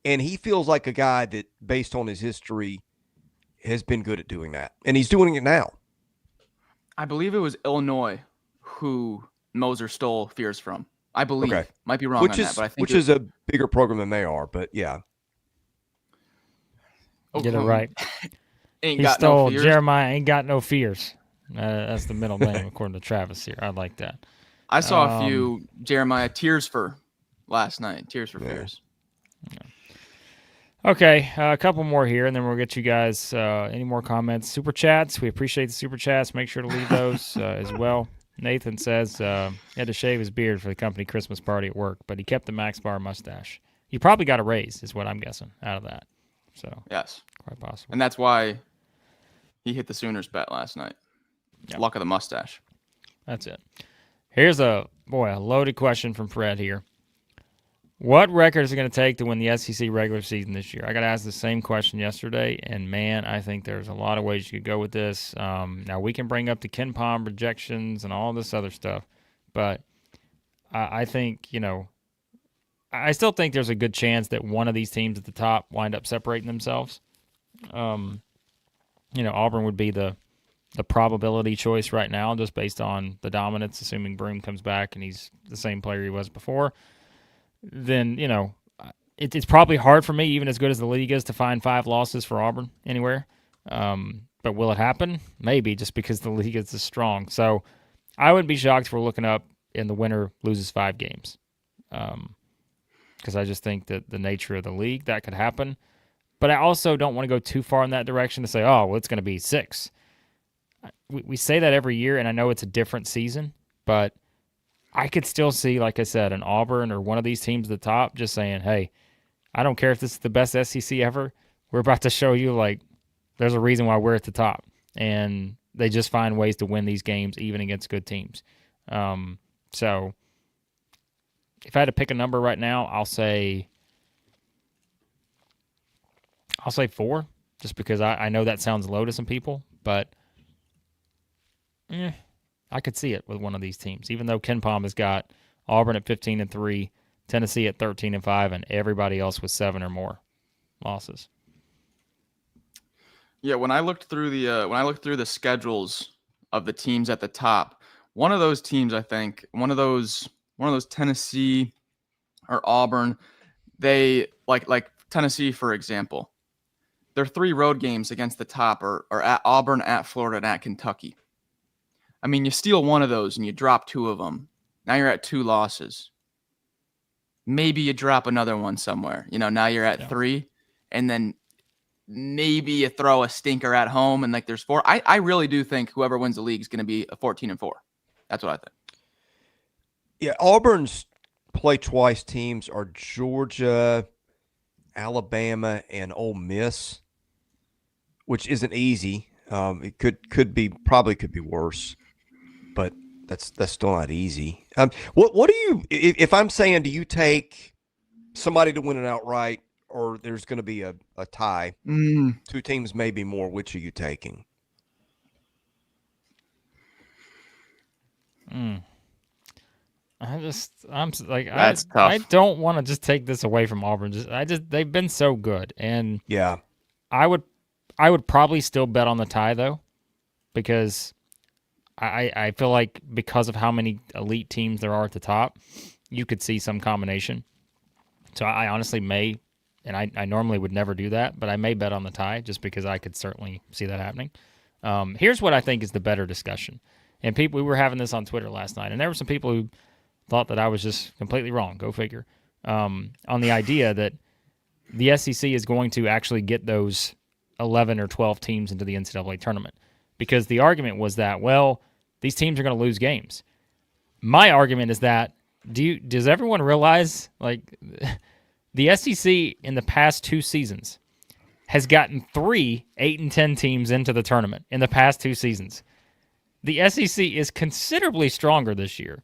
And he feels like a guy that, based on his history, has been good at doing that. And he's doing it now. I believe it was Illinois who Moser stole Fears from. I believe. Okay. Might be wrong on that, but I think which is a bigger program than they are, but yeah. Get it right. He stole Jeremiah Ain't Got No Fears. That's the middle name, according to Travis here. I like that. I saw a few Jeremiah Tears for last night. Tears for Fears. Yeah. Okay, a couple more here, and then we'll get you guys any more comments. Super chats. We appreciate the super chats. Make sure to leave those as well. Nathan says he had to shave his beard for the company Christmas party at work, but he kept the Max Barr mustache. He probably got a raise, is what I'm guessing, out of that. So yes, quite possible. And that's why he hit the Sooners bet last night. Yeah. Luck of the mustache. That's it. Here's a loaded question from Fred here. What record is it going to take to win the SEC regular season this year? I got asked the same question yesterday, and man, I think there's a lot of ways you could go with this. Now we can bring up the Ken Pom projections and all this other stuff, but I think, I still think there's a good chance that one of these teams at the top wind up separating themselves. Auburn would be the probability choice right now, just based on the dominance, assuming Broom comes back and he's the same player he was before. Then, it's probably hard for me, even as good as the league is, to find 5 losses for Auburn anywhere. But will it happen? Maybe, just because the league is this strong. So I would be shocked if we're looking up and the winner loses 5 games. Because I just think that the nature of the league, that could happen. But I also don't want to go too far in that direction to say, oh, well, it's going to be 6. We say that every year, and I know it's a different season, but I could still see, like I said, an Auburn or one of these teams at the top just saying, hey, I don't care if this is the best SEC ever. We're about to show you, like, there's a reason why we're at the top. And they just find ways to win these games even against good teams. So if I had to pick a number right now, I'll say 4, just because I know that sounds low to some people, but I could see it with one of these teams, even though KenPom has got Auburn at 15-3, Tennessee at 13-5, and everybody else with 7 or more losses. Yeah, when I looked through the schedules of the teams at the top, one of those teams, I think, one of those Tennessee or Auburn, they like Tennessee, for example, their 3 road games against the top are at Auburn, at Florida, and at Kentucky. I mean, you steal one of those and you drop 2 of them. Now you're at 2 losses. Maybe you drop another one somewhere. Now you're at 3, and then maybe you throw a stinker at home, and like there's 4. I really do think whoever wins the league is going to be a 14-4. That's what I think. Yeah, Auburn's play twice teams are Georgia, Alabama, and Ole Miss, which isn't easy. It could be worse, but that's still not easy. What do you, if I'm saying, do you take somebody to win it outright, or there's going to be a tie? 2 teams, maybe more. Which are you taking? I'm like, That's tough. I don't want to just take this away from Auburn. They've been so good, and yeah, I would probably still bet on the tie though, because I feel like because of how many elite teams there are at the top, you could see some combination. So I honestly may, and I normally would never do that, but I may bet on the tie just because I could certainly see that happening. Here's what I think is the better discussion. And we were having this on Twitter last night, and there were some people who thought that I was just completely wrong. Go figure. On the idea that the SEC is going to actually get those 11 or 12 teams into the NCAA tournament. Because the argument was that, well, these teams are going to lose games. My argument is that, does everyone realize, like, the SEC in the past 2 seasons has gotten 3 8-10 teams into the tournament in the past 2 seasons. The SEC is considerably stronger this year.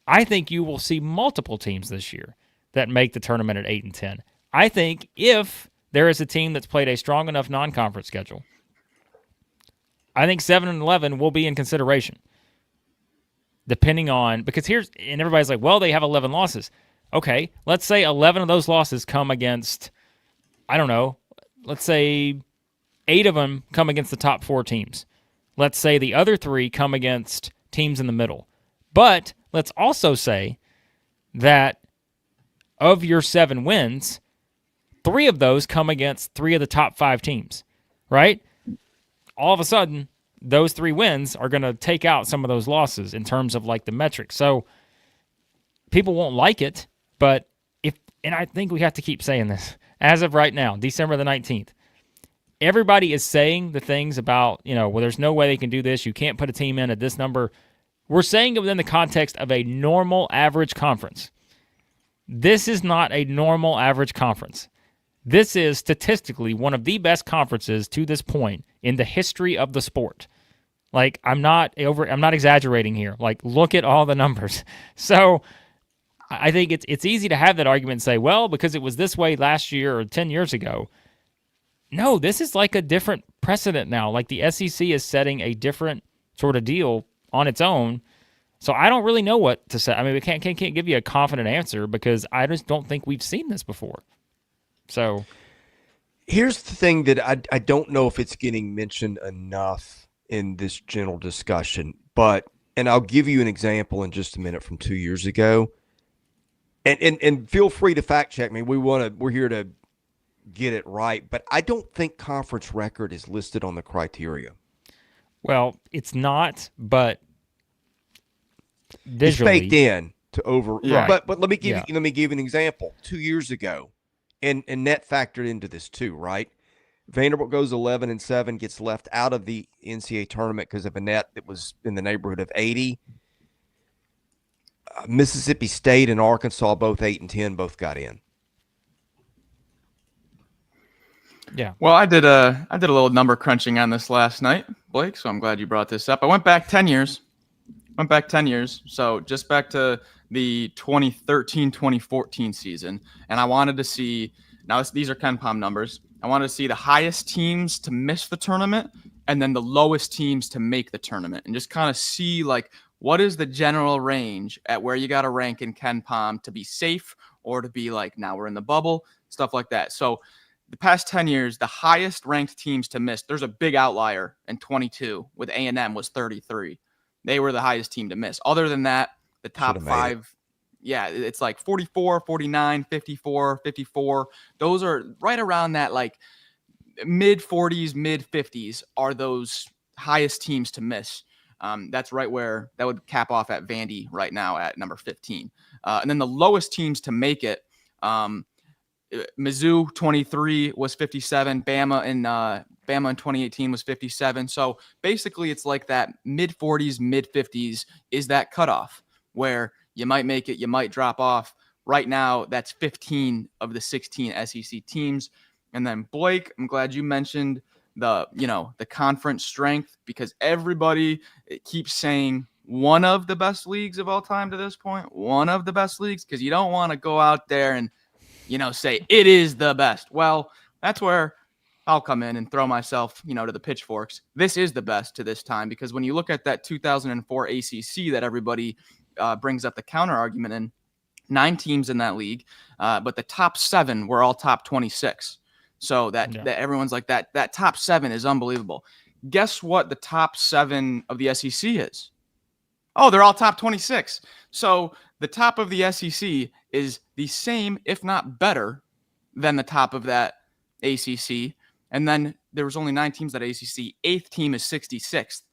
I think you will see multiple teams this year that make the tournament at 8-10. I think if there is a team that's played a strong enough non-conference schedule, I think 7-11 will be in consideration. Depending on, because and everybody's like, well, they have 11 losses. Okay, let's say 11 of those losses come against, I don't know, let's say 8 of them come against the top 4 teams. Let's say the other 3 come against teams in the middle. But let's also say that of your 7 wins, 3 of those come against 3 of the top 5 teams, right? All of a sudden, those 3 wins are going to take out some of those losses in terms of like the metrics. So people won't like it, but and I think we have to keep saying this. As of right now, December the 19th, everybody is saying the things about, well, there's no way they can do this. You can't put a team in at this number. We're saying it within the context of a normal average conference. This is not a normal average conference. This is statistically one of the best conferences to this point in the history of the sport. Like, I'm not exaggerating here. Like, look at all the numbers. So I think it's easy to have that argument and say, well, because it was this way last year or 10 years ago. No, this is like a different precedent now. Like, the SEC is setting a different sort of deal on its own. So I don't really know what to say. I mean, we can't give you a confident answer because I just don't think we've seen this before. So here's the thing that I don't know if it's getting mentioned enough in this general discussion, and I'll give you an example in just a minute from 2 years ago. And feel free to fact check me. We're here to get it right, but I don't think conference record is listed on the criteria. Well, it's not, but visually. It's baked in to over. Yeah. But let me give you an example. 2 years ago, and net factored into this too, right? Vanderbilt goes 11-7, gets left out of the NCAA tournament because of a net that was in the neighborhood of 80. Mississippi State and Arkansas, both 8-10, both got in. Yeah. Well, I did a little number crunching on this last night, Blake. So I'm glad you brought this up. I went back 10 years. So just back to the 2013-2014 season, and I wanted to see. Now these are KenPom numbers. I wanted to see the highest teams to miss the tournament, and then the lowest teams to make the tournament, and just kind of see like what is the general range at where you got to rank in KenPom to be safe or to be like now we're in the bubble, stuff like that. So the past 10 years, the highest ranked teams to miss, there's a big outlier in 22 with A&M was 33. They were the highest team to miss. Other than that, the top five, it's like 44, 49, 54, 54. Those are right around that like mid 40s, mid 50s are those highest teams to miss. That's right where that would cap off at Vandy right now at number 15. And then the lowest teams to make it, Mizzou 23 was 57. Bama in 2018 was 57. So basically, it's like that mid 40s, mid 50s is that cutoff where you might make it, you might drop off. Right now, that's 15 of the 16 SEC teams. And then Blake, I'm glad you mentioned the conference strength, because everybody keeps saying one of the best leagues of all time to this point, one of the best leagues, because you don't want to go out there and say it is the best. Well, that's where I'll come in and throw myself, to the pitchforks. This is the best to this time, because when you look at that 2004 ACC that everybody brings up the counter argument in, 9 teams in that league, but the top 7 were all top 26. So that everyone's like that top 7 is unbelievable. Guess what the top 7 of the SEC is? Oh, they're all top 26. So the top of the SEC is the same, if not better, than the top of that ACC. And then there was only 9 teams at ACC. 8th team is 66th.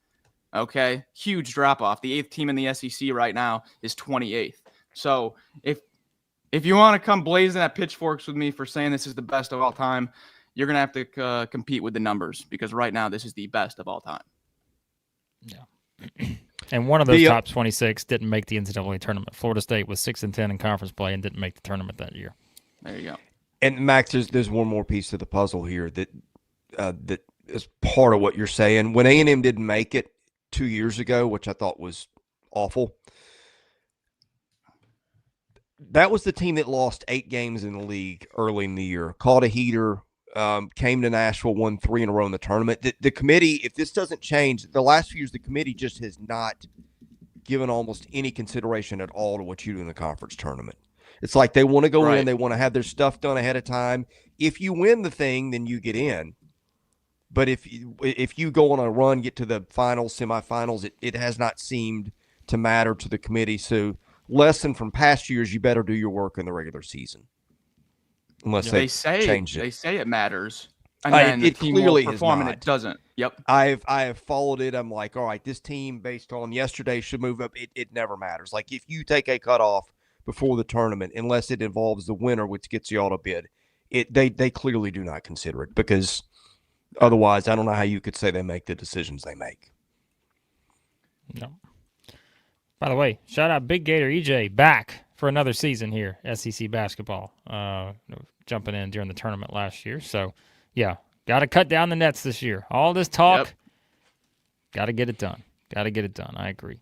Okay, huge drop off. The 8th team in the SEC right now is 28th. So if you want to come blazing at pitchforks with me for saying this is the best of all time, you're gonna have to compete with the numbers, because right now this is the best of all time. Yeah. And one of those top 26 didn't make the NCAA tournament. Florida State was 6-10 in conference play and didn't make the tournament that year. There you go. And Max, there's one more piece to the puzzle here that is part of what you're saying. When A&M didn't make it 2 years ago, which I thought was awful, that was the team that lost 8 games in the league early in the year, caught a heater, came to Nashville, won 3 in a row in the tournament. The committee, if this doesn't change, the last few years, the committee just has not given almost any consideration at all to what you do in the conference tournament. It's like they want to go in, they want to have their stuff done ahead of time. If you win the thing, then you get in. But if you go on a run, get to the finals, semifinals, it has not seemed to matter to the committee. So lesson from past years, you better do your work in the regular season. Unless they change it. They say it matters. And then it the team clearly will perform and not. it doesn't. Yep. I have followed it. I'm like, all right, this team based on yesterday should move up. It never matters. Like if you take a cutoff before the tournament, unless it involves the winner, which gets you all to bid, they clearly do not consider it, because otherwise I don't know how you could say they make the decisions they make. No. By the way, shout out Big Gator EJ back for another season here, SEC basketball, jumping in during the tournament last year. So, yeah, got to cut down the nets this year. All this talk, got to get it done. I agree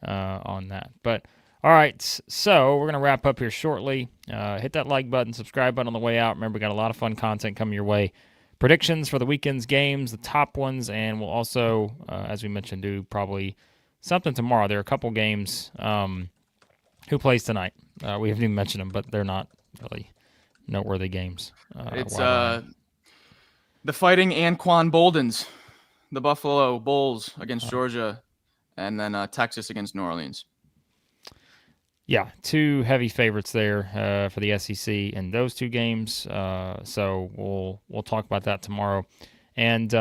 on that. But, all right, so we're going to wrap up here shortly. Hit that like button, subscribe button on the way out. Remember, we got a lot of fun content coming your way. Predictions for the weekend's games, the top ones, and we'll also, as we mentioned, do probably something tomorrow. There are a couple games. Who plays tonight? We haven't even mentioned them, but they're not really noteworthy games. It's the Fighting Anquan Boldens, the Buffalo Bulls against Georgia, and then Texas against New Orleans. Yeah, 2 heavy favorites there for the SEC in those 2 games. So we'll talk about that tomorrow. And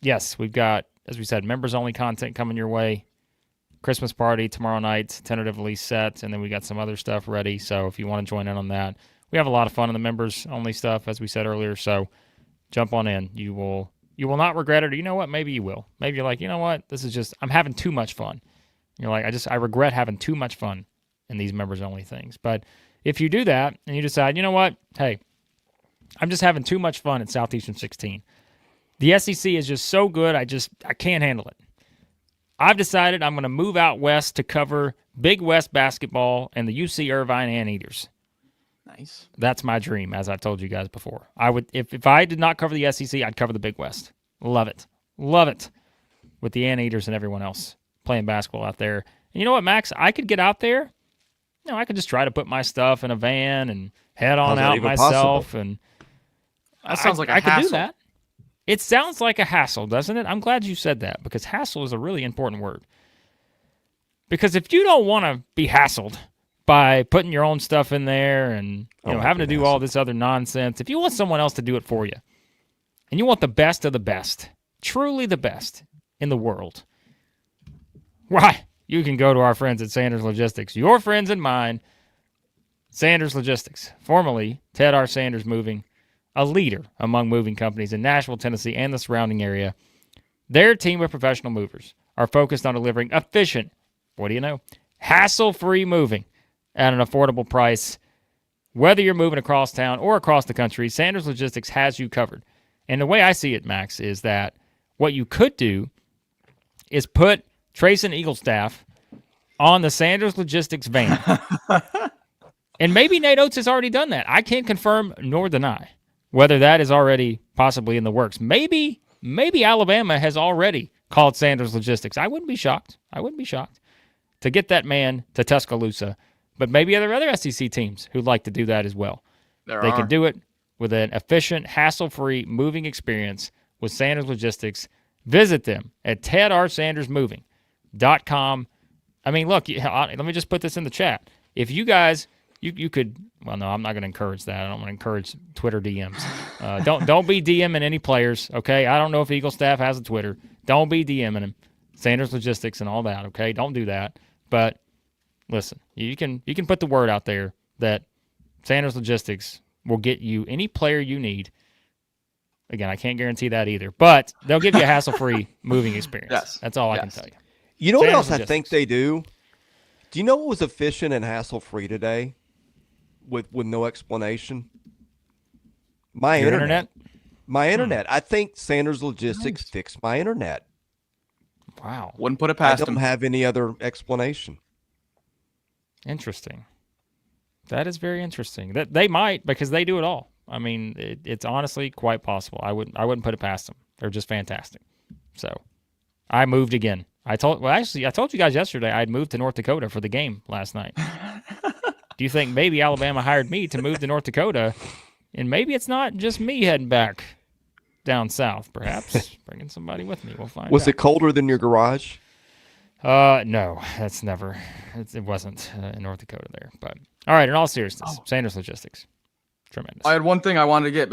yes, we've got, as we said, members only content coming your way. Christmas party tomorrow night, tentatively set, and then we got some other stuff ready. So if you want to join in on that, we have a lot of fun on the members-only stuff, as we said earlier. So jump on in. You will not regret it. Or you know what? Maybe you will. Maybe you're like, you know what? This is just, I'm having too much fun. You're like, I regret having too much fun in these members-only things. But if you do that and you decide, you know what? Hey, I'm just having too much fun at Southeastern 16. The SEC is just so good, I can't handle it. I've decided I'm going to move out west to cover Big West basketball and the UC Irvine Anteaters. Nice. That's my dream, as I've told you guys before. I would, if I did not cover the SEC, I'd cover the Big West. Love it. Love it. With the Anteaters and everyone else playing basketball out there. And you know what, Max? I could get out there. You know, I could just try to put my stuff in a van and head on out myself. Possible? And that sounds like a I hassle. could do that. It sounds like a hassle, doesn't it? I'm glad you said that, because hassle is a really important word. Because if you don't want to be hassled by putting your own stuff in there and having to do all this other nonsense, if you want someone else to do it for you, and you want the best of the best, truly the best in the world, why? You can go to our friends at Sanders Logistics. Your friends and mine, Sanders Logistics, formerly Ted R. Sanders Moving, a leader among moving companies in Nashville, Tennessee, and the surrounding area. Their team of professional movers are focused on delivering efficient, hassle-free moving at an affordable price. Whether you're moving across town or across the country, Sanders Logistics has you covered. And the way I see it, Max, is that what you could do is put Trace and Eaglestaff on the Sanders Logistics van. And maybe Nate Oates has already done that. I can't confirm nor deny whether that is already possibly in the works. Maybe Alabama has already called Sanders Logistics. I wouldn't be shocked. To get that man to Tuscaloosa. But maybe there are other SEC teams who'd like to do that as well. They can do it with an efficient, hassle-free moving experience with Sanders Logistics. Visit them at TedRSandersMoving.com. I mean, look, let me just put this in the chat. If you guys, you could, well, no, I'm not going to encourage that. I don't want to encourage Twitter DMs. Don't be DMing any players, okay? I don't know if Eagle staff has a Twitter. Don't be DMing them. Sanders Logistics and all that, okay? Don't do that. But listen, you can put the word out there that Sanders Logistics will get you any player you need. Again, I can't guarantee that either, but they'll give you a hassle-free moving experience. Yes. That's all I can tell you. You know what Sanders else Logistics. I think they do? Do you know what was efficient and hassle-free today with no explanation? My internet. My internet. I think Sanders Logistics fixed my internet. Wow. Wouldn't put it past I don't them. have any other explanation. Interesting. That is very interesting. That they might, because they do it all. I mean, it's honestly quite possible. I wouldn't put it past them. They're just fantastic. So, I moved again. I told you guys yesterday I'd moved to North Dakota for the game last night. Do you think maybe Alabama hired me to move to North Dakota, and maybe it's not just me heading back down south? Perhaps bringing somebody with me. We'll find out. Was it colder than your garage? No, that's never. It wasn't in North Dakota there. But all right, in all seriousness, Sanders Logistics, tremendous. I had one thing I wanted to get.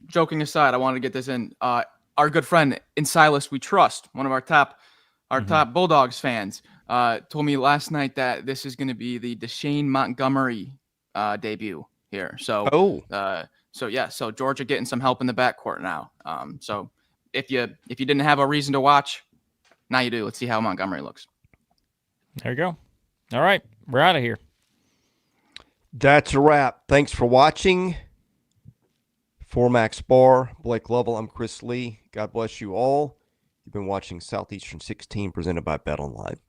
Joking aside, I wanted to get this in. Our good friend in Silas We Trust, one of our top Bulldogs fans, told me last night that this is going to be the Deshane Montgomery debut here. So, so Georgia getting some help in the backcourt now. So if you didn't have a reason to watch, now you do. Let's see how Montgomery looks. There you go. All right, we're out of here. That's a wrap. Thanks for watching. For Max Barr, Blake Lovell, I'm Chris Lee. God bless you all. You've been watching Southeastern 16 presented by BetOnline.